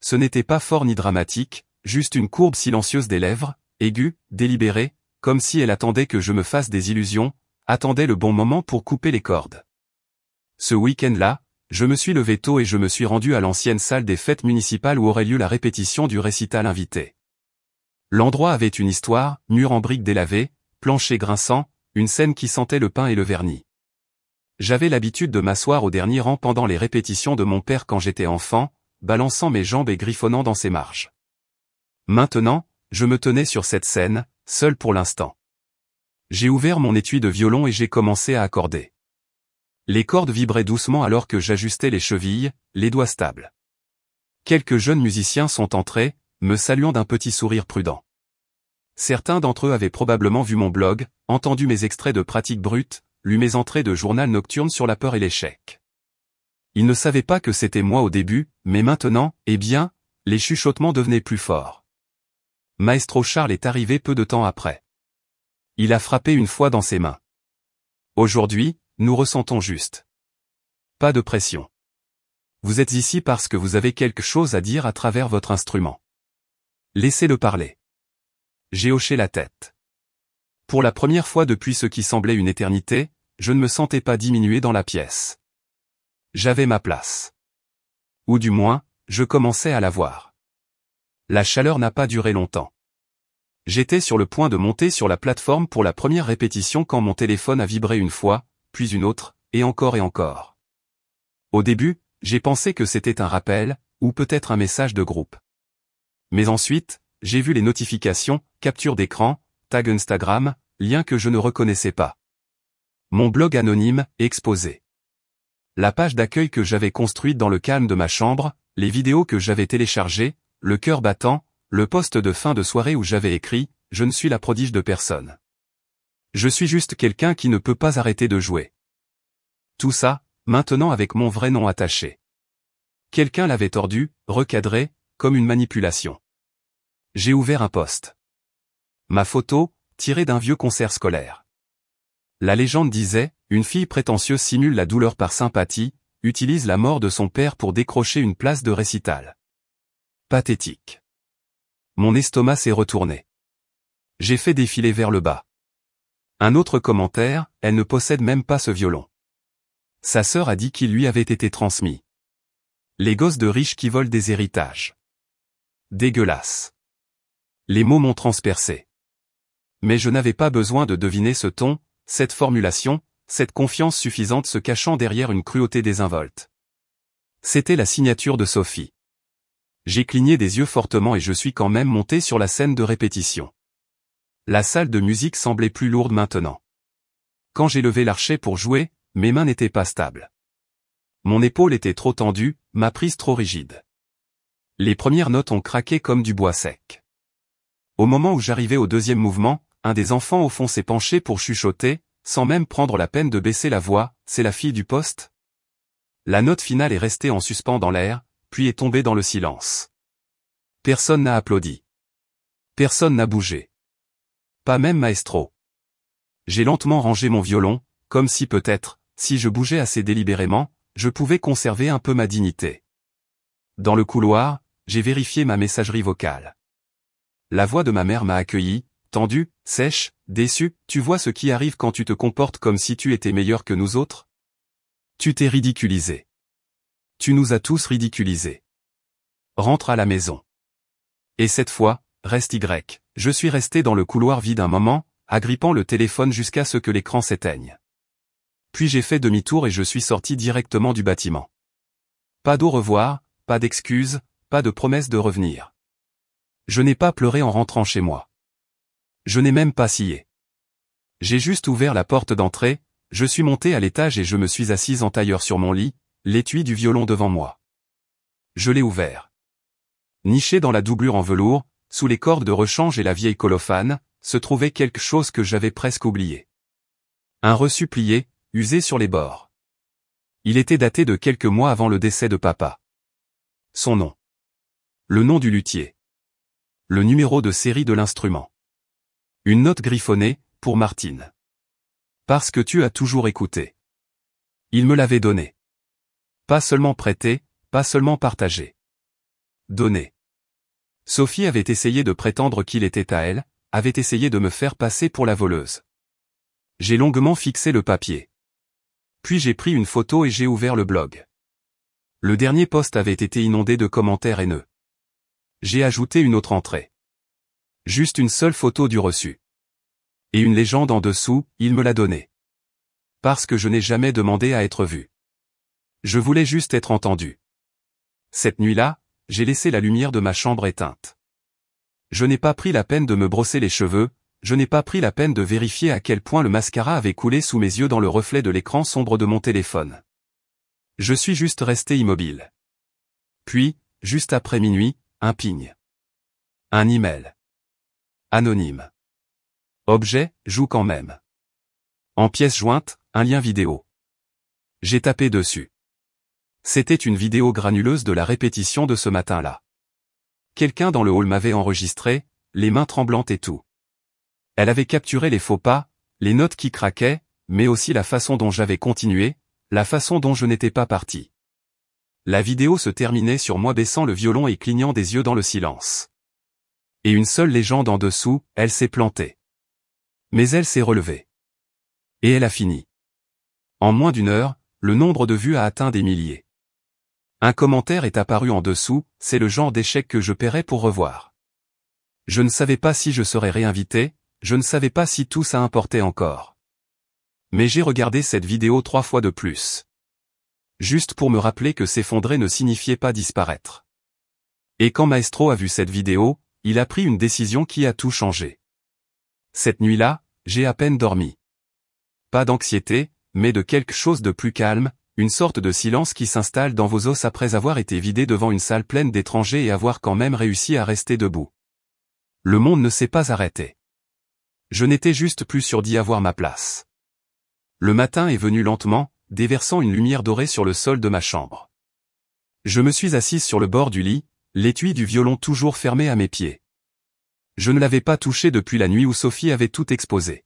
Ce n'était pas fort ni dramatique, juste une courbe silencieuse des lèvres, aiguë, délibérée, comme si elle attendait que je me fasse des illusions, attendait le bon moment pour couper les cordes. Ce week-end-là, je me suis levé tôt et je me suis rendu à l'ancienne salle des fêtes municipales où aurait lieu la répétition du récital invité. L'endroit avait une histoire, mur en briques délavées, plancher grinçant, une scène qui sentait le pain et le vernis. J'avais l'habitude de m'asseoir au dernier rang pendant les répétitions de mon père quand j'étais enfant, balançant mes jambes et griffonnant dans ses marches. Maintenant, je me tenais sur cette scène, seul pour l'instant. J'ai ouvert mon étui de violon et j'ai commencé à accorder. Les cordes vibraient doucement alors que j'ajustais les chevilles, les doigts stables. Quelques jeunes musiciens sont entrés, me saluant d'un petit sourire prudent. Certains d'entre eux avaient probablement vu mon blog, entendu mes extraits de pratiques brutes, lu mes entrées de journal nocturne sur la peur et l'échec. Ils ne savaient pas que c'était moi au début, mais maintenant, eh bien, les chuchotements devenaient plus forts. Maestro Charles est arrivé peu de temps après. Il a frappé une fois dans ses mains. Aujourd'hui, nous ressentons juste. Pas de pression. Vous êtes ici parce que vous avez quelque chose à dire à travers votre instrument. Laissez-le parler. J'ai hoché la tête. Pour la première fois depuis ce qui semblait une éternité, je ne me sentais pas diminué dans la pièce. J'avais ma place. Ou du moins, je commençais à la voir. La chaleur n'a pas duré longtemps. J'étais sur le point de monter sur la plateforme pour la première répétition quand mon téléphone a vibré une fois, puis une autre, et encore et encore. Au début, j'ai pensé que c'était un rappel, ou peut-être un message de groupe. Mais ensuite, j'ai vu les notifications, capture d'écran, tag Instagram, liens que je ne reconnaissais pas. Mon blog anonyme, exposé. La page d'accueil que j'avais construite dans le calme de ma chambre, les vidéos que j'avais téléchargées, le cœur battant, le post de fin de soirée où j'avais écrit « Je ne suis la prodige de personne. Je suis juste quelqu'un qui ne peut pas arrêter de jouer. » Tout ça, maintenant avec mon vrai nom attaché. Quelqu'un l'avait tordu, recadré, comme une manipulation. J'ai ouvert un post. Ma photo, tirée d'un vieux concert scolaire. La légende disait, une fille prétentieuse simule la douleur par sympathie, utilise la mort de son père pour décrocher une place de récital. Pathétique. Mon estomac s'est retourné. J'ai fait défiler vers le bas. Un autre commentaire, elle ne possède même pas ce violon. Sa sœur a dit qu'il lui avait été transmis. Les gosses de riches qui volent des héritages. Dégueulasse. Les mots m'ont transpercé. Mais je n'avais pas besoin de deviner ce ton, cette formulation, cette confiance suffisante se cachant derrière une cruauté désinvolte. C'était la signature de Sophie. J'ai cligné des yeux fortement et je suis quand même monté sur la scène de répétition. La salle de musique semblait plus lourde maintenant. Quand j'ai levé l'archet pour jouer, mes mains n'étaient pas stables. Mon épaule était trop tendue, ma prise trop rigide. Les premières notes ont craqué comme du bois sec. Au moment où j'arrivais au deuxième mouvement, un des enfants au fond s'est penché pour chuchoter, sans même prendre la peine de baisser la voix, « C'est la fille du poste ?» La note finale est restée en suspens dans l'air, puis est tombée dans le silence. Personne n'a applaudi. Personne n'a bougé. Pas même Maestro. J'ai lentement rangé mon violon, comme si peut-être, si je bougeais assez délibérément, je pouvais conserver un peu ma dignité. Dans le couloir, j'ai vérifié ma messagerie vocale. La voix de ma mère m'a accueilli, tendue, sèche, déçue. Tu vois ce qui arrive quand tu te comportes comme si tu étais meilleur que nous autres? Tu t'es ridiculisé. Tu nous as tous ridiculisés. Rentre à la maison. Et cette fois, reste Y. Je suis resté dans le couloir vide un moment, agrippant le téléphone jusqu'à ce que l'écran s'éteigne. Puis j'ai fait demi-tour et je suis sorti directement du bâtiment. Pas d'au revoir, pas d'excuses, pas de promesse de revenir. Je n'ai pas pleuré en rentrant chez moi. Je n'ai même pas scié. J'ai juste ouvert la porte d'entrée, je suis monté à l'étage et je me suis assis en tailleur sur mon lit, l'étui du violon devant moi. Je l'ai ouvert. Niché dans la doublure en velours, sous les cordes de rechange et la vieille colophane, se trouvait quelque chose que j'avais presque oublié. Un reçu plié, usé sur les bords. Il était daté de quelques mois avant le décès de papa. Son nom. Le nom du luthier. Le numéro de série de l'instrument. Une note griffonnée, pour Martine. Parce que tu as toujours écouté. Il me l'avait donné. Pas seulement prêté, pas seulement partagé. Donné. Sophie avait essayé de prétendre qu'il était à elle, avait essayé de me faire passer pour la voleuse. J'ai longuement fixé le papier. Puis j'ai pris une photo et j'ai ouvert le blog. Le dernier post avait été inondé de commentaires haineux. J'ai ajouté une autre entrée. Juste une seule photo du reçu. Et une légende en dessous, il me l'a donnée. Parce que je n'ai jamais demandé à être vu. Je voulais juste être entendu. Cette nuit-là, j'ai laissé la lumière de ma chambre éteinte. Je n'ai pas pris la peine de me brosser les cheveux, je n'ai pas pris la peine de vérifier à quel point le mascara avait coulé sous mes yeux dans le reflet de l'écran sombre de mon téléphone. Je suis juste resté immobile. Puis, juste après minuit, un ping. Un email. Anonyme. Objet, joue quand même. En pièce jointe, un lien vidéo. J'ai tapé dessus. C'était une vidéo granuleuse de la répétition de ce matin-là. Quelqu'un dans le hall m'avait enregistré, les mains tremblantes et tout. Elle avait capturé les faux pas, les notes qui craquaient, mais aussi la façon dont j'avais continué, la façon dont je n'étais pas parti. La vidéo se terminait sur moi baissant le violon et clignant des yeux dans le silence. Et une seule légende en dessous, elle s'est plantée. Mais elle s'est relevée. Et elle a fini. En moins d'une heure, le nombre de vues a atteint des milliers. Un commentaire est apparu en dessous, c'est le genre d'échec que je paierais pour revoir. Je ne savais pas si je serais réinvité, je ne savais pas si tout ça importait encore. Mais j'ai regardé cette vidéo 3 fois de plus. Juste pour me rappeler que s'effondrer ne signifiait pas disparaître. Et quand Maestro a vu cette vidéo, il a pris une décision qui a tout changé. Cette nuit-là, j'ai à peine dormi. Pas d'anxiété, mais de quelque chose de plus calme, une sorte de silence qui s'installe dans vos os après avoir été vidé devant une salle pleine d'étrangers et avoir quand même réussi à rester debout. Le monde ne s'est pas arrêté. Je n'étais juste plus sûr d'y avoir ma place. Le matin est venu lentement, déversant une lumière dorée sur le sol de ma chambre. Je me suis assise sur le bord du lit, l'étui du violon toujours fermé à mes pieds. Je ne l'avais pas touché depuis la nuit où Sophie avait tout exposé.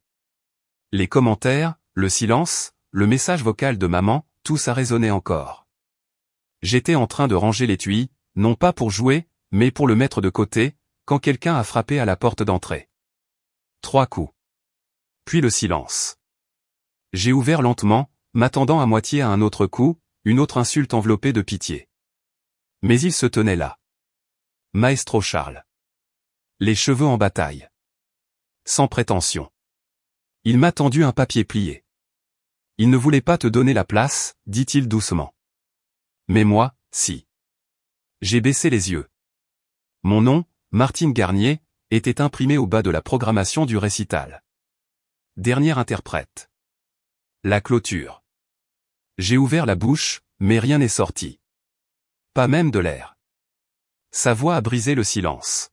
Les commentaires, le silence, le message vocal de maman, tout ça résonnait encore. J'étais en train de ranger l'étui, non pas pour jouer, mais pour le mettre de côté, quand quelqu'un a frappé à la porte d'entrée. 3 coups. Puis le silence. J'ai ouvert lentement, m'attendant à moitié à un autre coup, une autre insulte enveloppée de pitié. Mais il se tenait là. Maestro Charles. Les cheveux en bataille. Sans prétention. Il m'a tendu un papier plié. Il ne voulait pas te donner la place, dit-il doucement. Mais moi, si. J'ai baissé les yeux. Mon nom, Martine Garnier, était imprimé au bas de la programmation du récital. Dernière interprète. La clôture. J'ai ouvert la bouche, mais rien n'est sorti. Pas même de l'air. Sa voix a brisé le silence.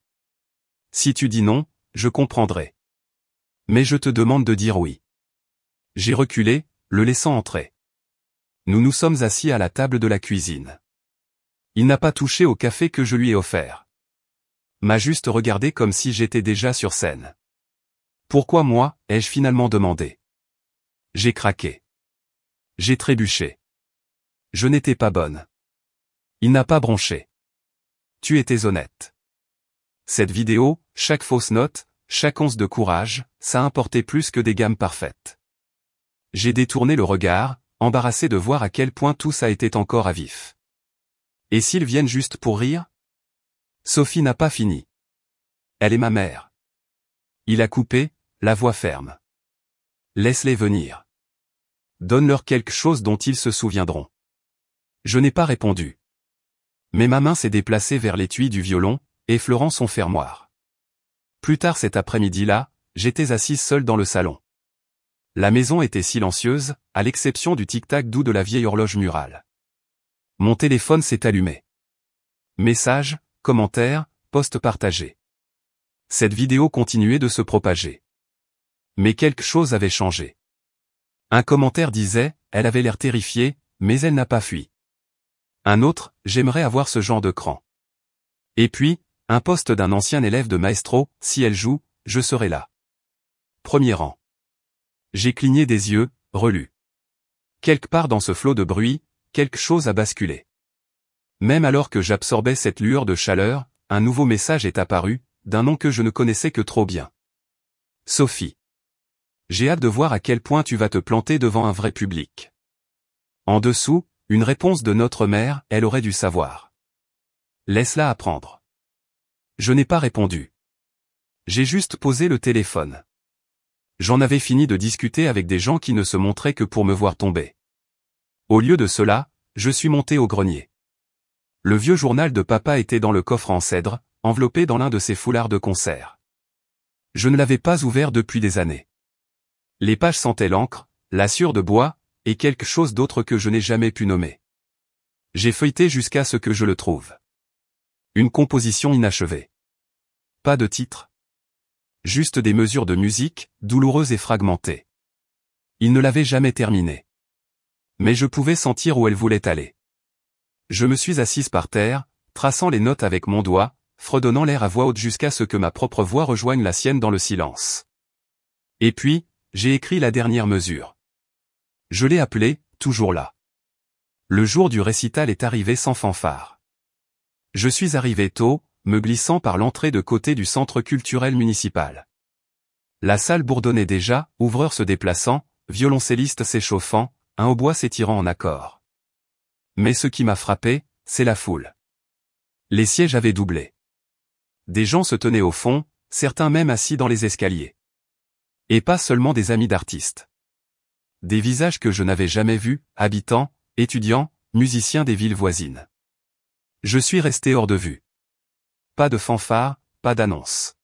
Si tu dis non, je comprendrai. Mais je te demande de dire oui. J'ai reculé, le laissant entrer. Nous nous sommes assis à la table de la cuisine. Il n'a pas touché au café que je lui ai offert. M'a juste regardé comme si j'étais déjà sur scène. Pourquoi moi, ai-je finalement demandé? J'ai craqué. J'ai trébuché. Je n'étais pas bonne. Il n'a pas bronché. Tu étais honnête. Cette vidéo, chaque fausse note, chaque once de courage, ça importait plus que des gammes parfaites. J'ai détourné le regard, embarrassé de voir à quel point tout ça était encore à vif. Et s'ils viennent juste pour rire? Sophie n'a pas fini. Elle est ma mère. Il a coupé, la voix ferme. Laisse-les venir. Donne-leur quelque chose dont ils se souviendront. Je n'ai pas répondu. Mais ma main s'est déplacée vers l'étui du violon, effleurant son fermoir. Plus tard cet après-midi-là, j'étais assise seule dans le salon. La maison était silencieuse, à l'exception du tic-tac doux de la vieille horloge murale. Mon téléphone s'est allumé. Messages, commentaires, posts partagés. Cette vidéo continuait de se propager. Mais quelque chose avait changé. Un commentaire disait, elle avait l'air terrifiée, mais elle n'a pas fui. Un autre, j'aimerais avoir ce genre de cran. Et puis, un post d'un ancien élève de Maestro, si elle joue, je serai là. Premier rang. J'ai cligné des yeux, relu. Quelque part dans ce flot de bruit, quelque chose a basculé. Même alors que j'absorbais cette lueur de chaleur, un nouveau message est apparu, d'un nom que je ne connaissais que trop bien. Sophie. J'ai hâte de voir à quel point tu vas te planter devant un vrai public. En dessous, une réponse de notre mère, elle aurait dû savoir. Laisse-la apprendre. Je n'ai pas répondu. J'ai juste posé le téléphone. J'en avais fini de discuter avec des gens qui ne se montraient que pour me voir tomber. Au lieu de cela, je suis monté au grenier. Le vieux journal de papa était dans le coffre en cèdre, enveloppé dans l'un de ses foulards de concert. Je ne l'avais pas ouvert depuis des années. Les pages sentaient l'encre, la sciure de bois, et quelque chose d'autre que je n'ai jamais pu nommer. J'ai feuilleté jusqu'à ce que je le trouve. Une composition inachevée. Pas de titre. Juste des mesures de musique, douloureuses et fragmentées. Il ne l'avait jamais terminée. Mais je pouvais sentir où elle voulait aller. Je me suis assise par terre, traçant les notes avec mon doigt, fredonnant l'air à voix haute jusqu'à ce que ma propre voix rejoigne la sienne dans le silence. Et puis, j'ai écrit la dernière mesure. Je l'ai appelée, toujours là. Le jour du récital est arrivé sans fanfare. Je suis arrivé tôt, me glissant par l'entrée de côté du centre culturel municipal. La salle bourdonnait déjà, ouvreurs se déplaçant, violoncellistes s'échauffant, un hautbois s'étirant en accord. Mais ce qui m'a frappé, c'est la foule. Les sièges avaient doublé. Des gens se tenaient au fond, certains même assis dans les escaliers. Et pas seulement des amis d'artistes. Des visages que je n'avais jamais vus, habitants, étudiants, musiciens des villes voisines. Je suis resté hors de vue. Pas de fanfare, pas d'annonce.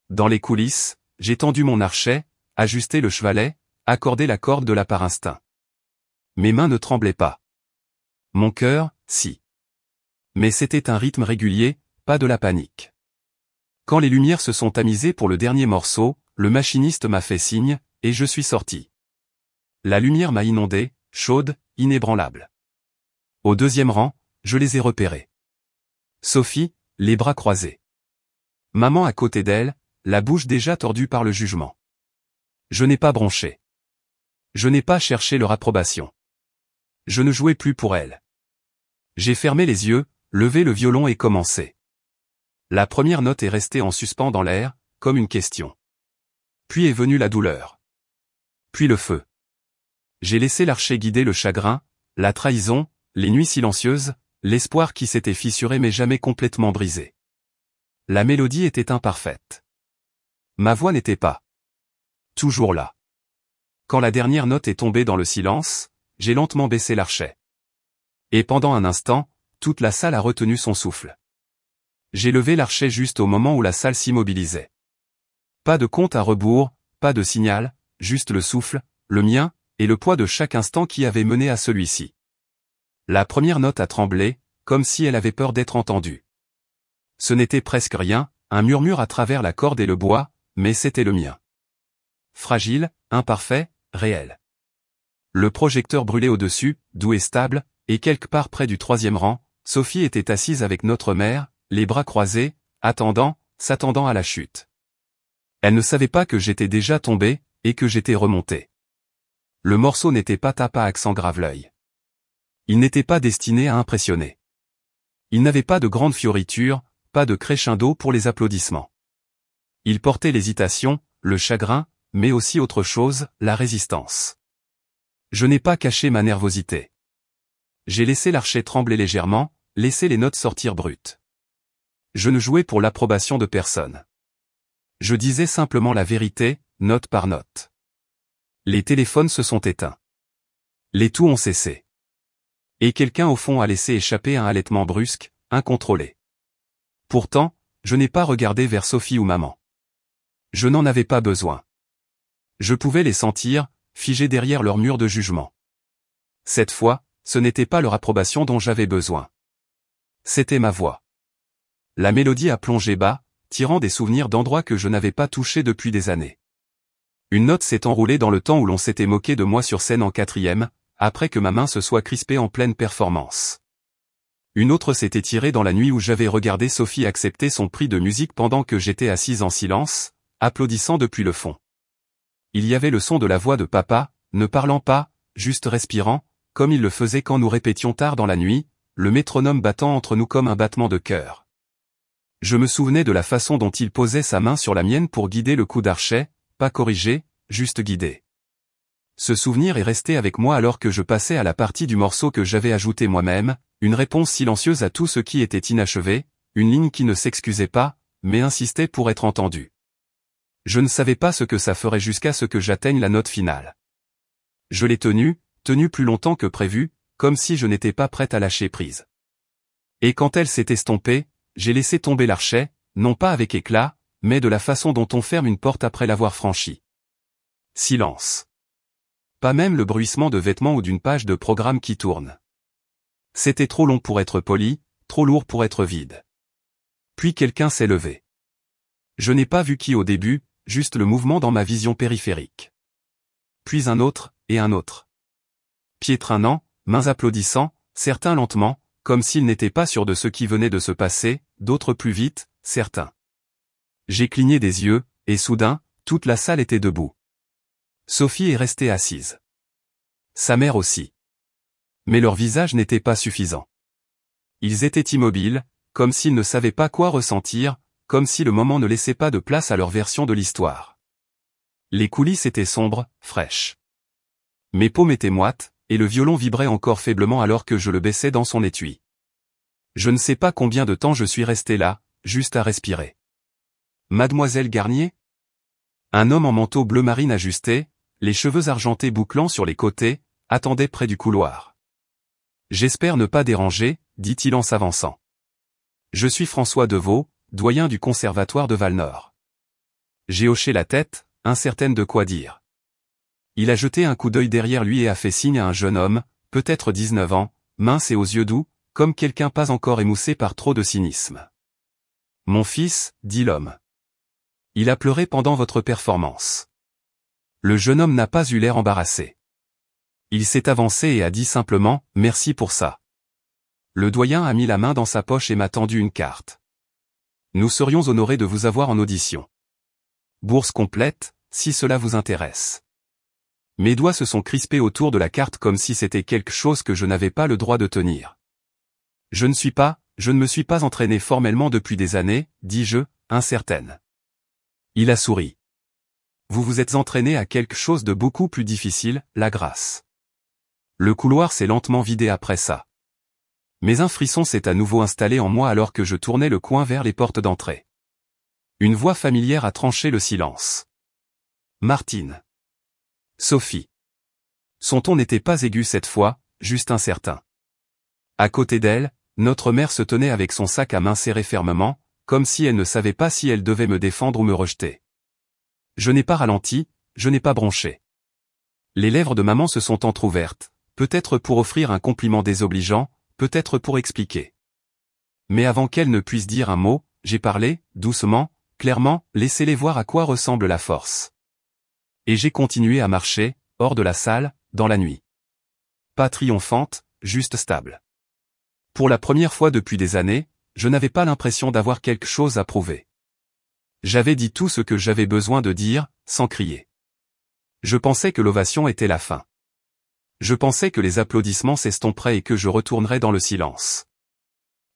Dans les coulisses, j'ai tendu mon archet, ajusté le chevalet, accordé la corde de la par instinct. Mes mains ne tremblaient pas. Mon cœur, si. Mais c'était un rythme régulier, pas de la panique. Quand les lumières se sont tamisées pour le dernier morceau, le machiniste m'a fait signe, et je suis sorti. La lumière m'a inondé, chaude, inébranlable. Au deuxième rang, je les ai repérés. Sophie, les bras croisés. Maman à côté d'elle, la bouche déjà tordue par le jugement. Je n'ai pas bronché. Je n'ai pas cherché leur approbation. Je ne jouais plus pour elle. J'ai fermé les yeux, levé le violon et commencé. La première note est restée en suspens dans l'air, comme une question. Puis est venue la douleur. Puis le feu. J'ai laissé l'archet guider le chagrin, la trahison, les nuits silencieuses, l'espoir qui s'était fissuré mais jamais complètement brisé. La mélodie était imparfaite. Ma voix n'était pas toujours là. Quand la dernière note est tombée dans le silence, j'ai lentement baissé l'archet. Et pendant un instant, toute la salle a retenu son souffle. J'ai levé l'archet juste au moment où la salle s'immobilisait. Pas de compte à rebours, pas de signal, juste le souffle, le mien, et le poids de chaque instant qui avait mené à celui-ci. La première note a tremblé, comme si elle avait peur d'être entendue. Ce n'était presque rien, un murmure à travers la corde et le bois, mais c'était le mien. Fragile, imparfait, réel. Le projecteur brûlait au-dessus, doux et stable, et quelque part près du troisième rang, Sophie était assise avec notre mère, les bras croisés, attendant, s'attendant à la chute. Elle ne savait pas que j'étais déjà tombé, et que j'étais remonté. Le morceau n'était pas tape à accent grave l'œil. Il n'était pas destiné à impressionner. Il n'avait pas de grande fioriture, pas de crescendo pour les applaudissements. Il portait l'hésitation, le chagrin, mais aussi autre chose, la résistance. Je n'ai pas caché ma nervosité. J'ai laissé l'archet trembler légèrement, laissé les notes sortir brutes. Je ne jouais pour l'approbation de personne. Je disais simplement la vérité, note par note. Les téléphones se sont éteints. Les toux ont cessé. Et quelqu'un au fond a laissé échapper un halètement brusque, incontrôlé. Pourtant, je n'ai pas regardé vers Sophie ou maman. Je n'en avais pas besoin. Je pouvais les sentir, figés derrière leur mur de jugement. Cette fois, ce n'était pas leur approbation dont j'avais besoin. C'était ma voix. La mélodie a plongé bas, tirant des souvenirs d'endroits que je n'avais pas touchés depuis des années. Une note s'est enroulée dans le temps où l'on s'était moqué de moi sur scène en 4e, après que ma main se soit crispée en pleine performance. Une autre s'est étirée dans la nuit où j'avais regardé Sophie accepter son prix de musique pendant que j'étais assise en silence, applaudissant depuis le fond. Il y avait le son de la voix de papa, ne parlant pas, juste respirant, comme il le faisait quand nous répétions tard dans la nuit, le métronome battant entre nous comme un battement de cœur. Je me souvenais de la façon dont il posait sa main sur la mienne pour guider le coup d'archet, pas corriger, juste guider. Ce souvenir est resté avec moi alors que je passais à la partie du morceau que j'avais ajouté moi-même, une réponse silencieuse à tout ce qui était inachevé, une ligne qui ne s'excusait pas, mais insistait pour être entendue. Je ne savais pas ce que ça ferait jusqu'à ce que j'atteigne la note finale. Je l'ai tenue plus longtemps que prévu, comme si je n'étais pas prête à lâcher prise. Et quand elle s'est estompée, j'ai laissé tomber l'archet, non pas avec éclat, mais de la façon dont on ferme une porte après l'avoir franchie. Silence. Pas même le bruissement de vêtements ou d'une page de programme qui tourne. C'était trop long pour être poli, trop lourd pour être vide. Puis quelqu'un s'est levé. Je n'ai pas vu qui au début, juste le mouvement dans ma vision périphérique. Puis un autre, et un autre. Pieds traînants, mains applaudissant, certains lentement, comme s'ils n'étaient pas sûrs de ce qui venait de se passer, d'autres plus vite, certains. J'ai cligné des yeux, et soudain, toute la salle était debout. Sophie est restée assise. Sa mère aussi. Mais leur visage n'était pas suffisant. Ils étaient immobiles, comme s'ils ne savaient pas quoi ressentir, comme si le moment ne laissait pas de place à leur version de l'histoire. Les coulisses étaient sombres, fraîches. Mes paumes étaient moites, et le violon vibrait encore faiblement alors que je le baissais dans son étui. Je ne sais pas combien de temps je suis resté là, juste à respirer. Mademoiselle Garnier ? Un homme en manteau bleu marine ajusté, les cheveux argentés bouclant sur les côtés, attendait près du couloir. J'espère ne pas déranger, dit-il en s'avançant. Je suis François Deveau, doyen du conservatoire de Val-Nord. J'ai hoché la tête, incertaine de quoi dire. Il a jeté un coup d'œil derrière lui et a fait signe à un jeune homme, peut-être 19 ans, mince et aux yeux doux, comme quelqu'un pas encore émoussé par trop de cynisme. Mon fils, dit l'homme. Il a pleuré pendant votre performance. Le jeune homme n'a pas eu l'air embarrassé. Il s'est avancé et a dit simplement « Merci pour ça ». Le doyen a mis la main dans sa poche et m'a tendu une carte. Nous serions honorés de vous avoir en audition. Bourse complète, si cela vous intéresse. Mes doigts se sont crispés autour de la carte comme si c'était quelque chose que je n'avais pas le droit de tenir. Je ne me suis pas entraîné formellement depuis des années, dis-je, incertaine. Il a souri. Vous vous êtes entraîné à quelque chose de beaucoup plus difficile, la grâce. Le couloir s'est lentement vidé après ça. Mais un frisson s'est à nouveau installé en moi alors que je tournais le coin vers les portes d'entrée. Une voix familière a tranché le silence. Martine. Sophie. Son ton n'était pas aigu cette fois, juste incertain. À côté d'elle, notre mère se tenait avec son sac à main serré fermement, comme si elle ne savait pas si elle devait me défendre ou me rejeter. Je n'ai pas ralenti, je n'ai pas bronché. Les lèvres de maman se sont entr'ouvertes, peut-être pour offrir un compliment désobligeant, peut-être pour expliquer. Mais avant qu'elle ne puisse dire un mot, j'ai parlé, doucement, clairement, laissez-les voir à quoi ressemble la force. Et j'ai continué à marcher, hors de la salle, dans la nuit. Pas triomphante, juste stable. Pour la première fois depuis des années, je n'avais pas l'impression d'avoir quelque chose à prouver. J'avais dit tout ce que j'avais besoin de dire, sans crier. Je pensais que l'ovation était la fin. Je pensais que les applaudissements s'estomperaient et que je retournerais dans le silence.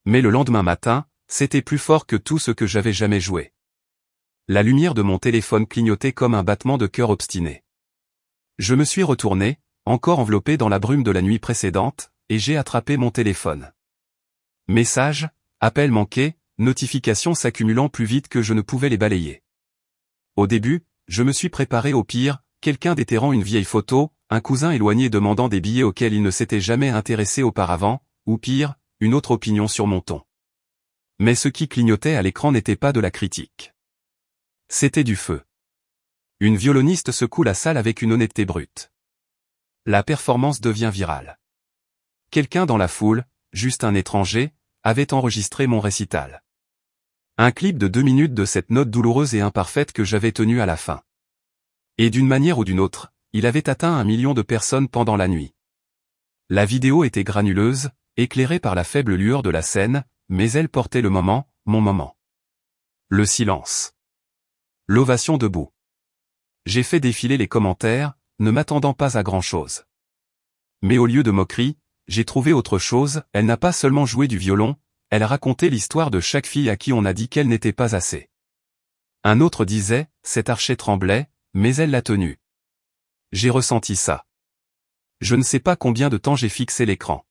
Mais le lendemain matin, c'était plus fort que tout ce que j'avais jamais joué. La lumière de mon téléphone clignotait comme un battement de cœur obstiné. Je me suis retourné, encore enveloppé dans la brume de la nuit précédente, et j'ai attrapé mon téléphone. Messages, appels manqués, notifications s'accumulant plus vite que je ne pouvais les balayer. Au début, je me suis préparé au pire, quelqu'un déterrant une vieille photo, un cousin éloigné demandant des billets auxquels il ne s'était jamais intéressé auparavant, ou pire, une autre opinion sur mon ton. Mais ce qui clignotait à l'écran n'était pas de la critique. C'était du feu. Une violoniste secoue la salle avec une honnêteté brute. La performance devient virale. Quelqu'un dans la foule, juste un étranger, avait enregistré mon récital. Un clip de 2 minutes de cette note douloureuse et imparfaite que j'avais tenue à la fin. Et d'une manière ou d'une autre, il avait atteint 1 million de personnes pendant la nuit. La vidéo était granuleuse, éclairée par la faible lueur de la scène, mais elle portait le moment, mon moment. Le silence. L'ovation debout. J'ai fait défiler les commentaires, ne m'attendant pas à grand-chose. Mais au lieu de moquerie, j'ai trouvé autre chose, elle n'a pas seulement joué du violon, elle a raconté l'histoire de chaque fille à qui on a dit qu'elle n'était pas assez. Un autre disait, cet archet tremblait, mais elle l'a tenu. J'ai ressenti ça. Je ne sais pas combien de temps j'ai fixé l'écran.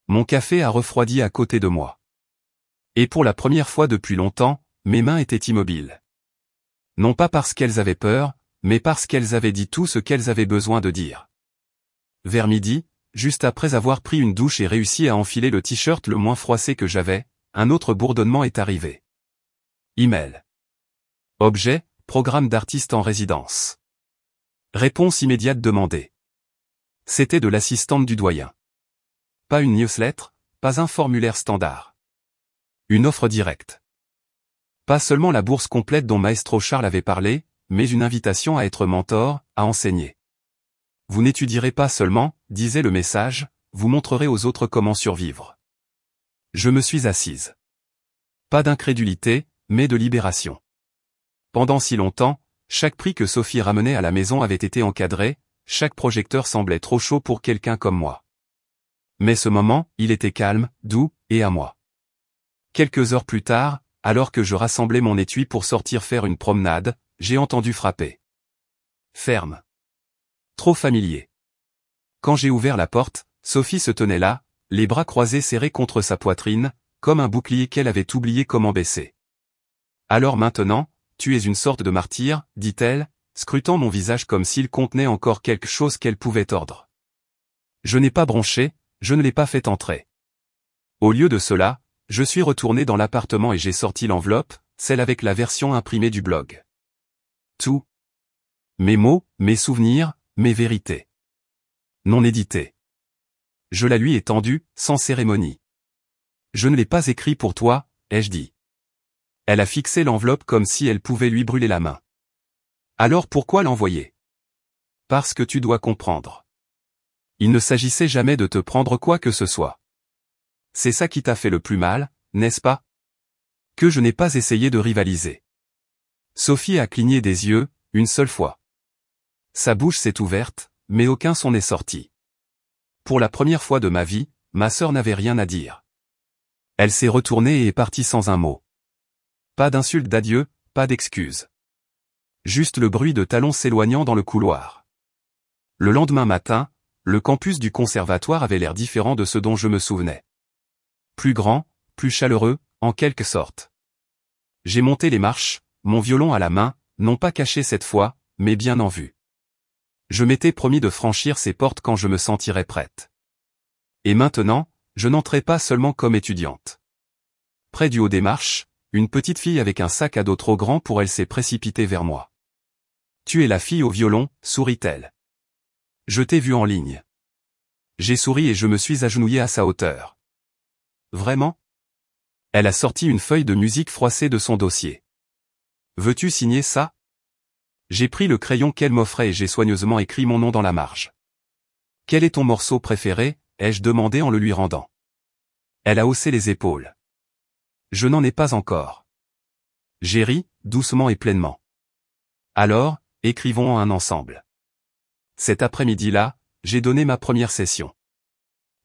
Mon café a refroidi à côté de moi. Et pour la première fois depuis longtemps, mes mains étaient immobiles. Non pas parce qu'elles avaient peur, mais parce qu'elles avaient dit tout ce qu'elles avaient besoin de dire. Vers midi, juste après avoir pris une douche et réussi à enfiler le t-shirt le moins froissé que j'avais, un autre bourdonnement est arrivé. Email. Objet, programme d'artiste en résidence. Réponse immédiate demandée. C'était de l'assistante du doyen. Pas une newsletter, pas un formulaire standard. Une offre directe. Pas seulement la bourse complète dont Maestro Charles avait parlé, mais une invitation à être mentor, à enseigner. Vous n'étudierez pas seulement, disait le message, vous montrerez aux autres comment survivre. Je me suis assise. Pas d'incrédulité, mais de libération. Pendant si longtemps, chaque prix que Sophie ramenait à la maison avait été encadré, chaque projecteur semblait trop chaud pour quelqu'un comme moi. Mais ce moment, il était calme, doux, et à moi. Quelques heures plus tard, alors que je rassemblais mon étui pour sortir faire une promenade, j'ai entendu frapper. Ferme. Trop familier. Quand j'ai ouvert la porte, Sophie se tenait là, les bras croisés serrés contre sa poitrine, comme un bouclier qu'elle avait oublié comment baisser. Alors maintenant, tu es une sorte de martyr, dit-elle, scrutant mon visage comme s'il contenait encore quelque chose qu'elle pouvait tordre. Je n'ai pas bronché, je ne l'ai pas fait entrer. Au lieu de cela, je suis retourné dans l'appartement et j'ai sorti l'enveloppe, celle avec la version imprimée du blog. Tout. Mes mots, mes souvenirs, mes vérités. Non édité. Je la lui ai tendue, sans cérémonie. Je ne l'ai pas écrit pour toi, ai-je dit. Elle a fixé l'enveloppe comme si elle pouvait lui brûler la main. Alors pourquoi l'envoyer? Parce que tu dois comprendre. Il ne s'agissait jamais de te prendre quoi que ce soit. C'est ça qui t'a fait le plus mal, n'est-ce pas? Que je n'ai pas essayé de rivaliser. Sophie a cligné des yeux, une seule fois. Sa bouche s'est ouverte, mais aucun son n'est sorti. Pour la première fois de ma vie, ma sœur n'avait rien à dire. Elle s'est retournée et est partie sans un mot. Pas d'insulte d'adieu, pas d'excuse. Juste le bruit de talons s'éloignant dans le couloir. Le lendemain matin, le campus du conservatoire avait l'air différent de ce dont je me souvenais. Plus grand, plus chaleureux, en quelque sorte. J'ai monté les marches, mon violon à la main, non pas caché cette fois, mais bien en vue. Je m'étais promis de franchir ces portes quand je me sentirais prête. Et maintenant, je n'entrais pas seulement comme étudiante. Près du haut des marches, une petite fille avec un sac à dos trop grand pour elle s'est précipitée vers moi. « Tu es la fille au violon », sourit-elle. « Je t'ai vue en ligne. » J'ai souri et je me suis agenouillé à sa hauteur. « Vraiment ?» Elle a sorti une feuille de musique froissée de son dossier. « Veux-tu signer ça ?» J'ai pris le crayon qu'elle m'offrait et j'ai soigneusement écrit mon nom dans la marge. « Quel est ton morceau préféré ?» ai-je demandé en le lui rendant. Elle a haussé les épaules. « Je n'en ai pas encore. » J'ai ri, doucement et pleinement. « Alors, écrivons un ensemble. » Cet après-midi-là, j'ai donné ma première session.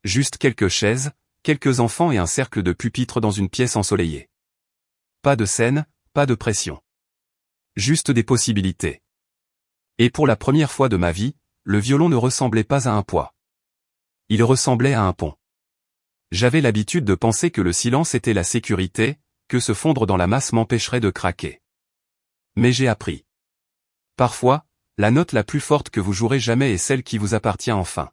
Juste quelques chaises, quelques enfants et un cercle de pupitres dans une pièce ensoleillée. Pas de scène, pas de pression. Juste des possibilités. Et pour la première fois de ma vie, le violon ne ressemblait pas à un poids. Il ressemblait à un pont. J'avais l'habitude de penser que le silence était la sécurité, que se fondre dans la masse m'empêcherait de craquer. Mais j'ai appris. Parfois, la note la plus forte que vous jouerez jamais est celle qui vous appartient enfin.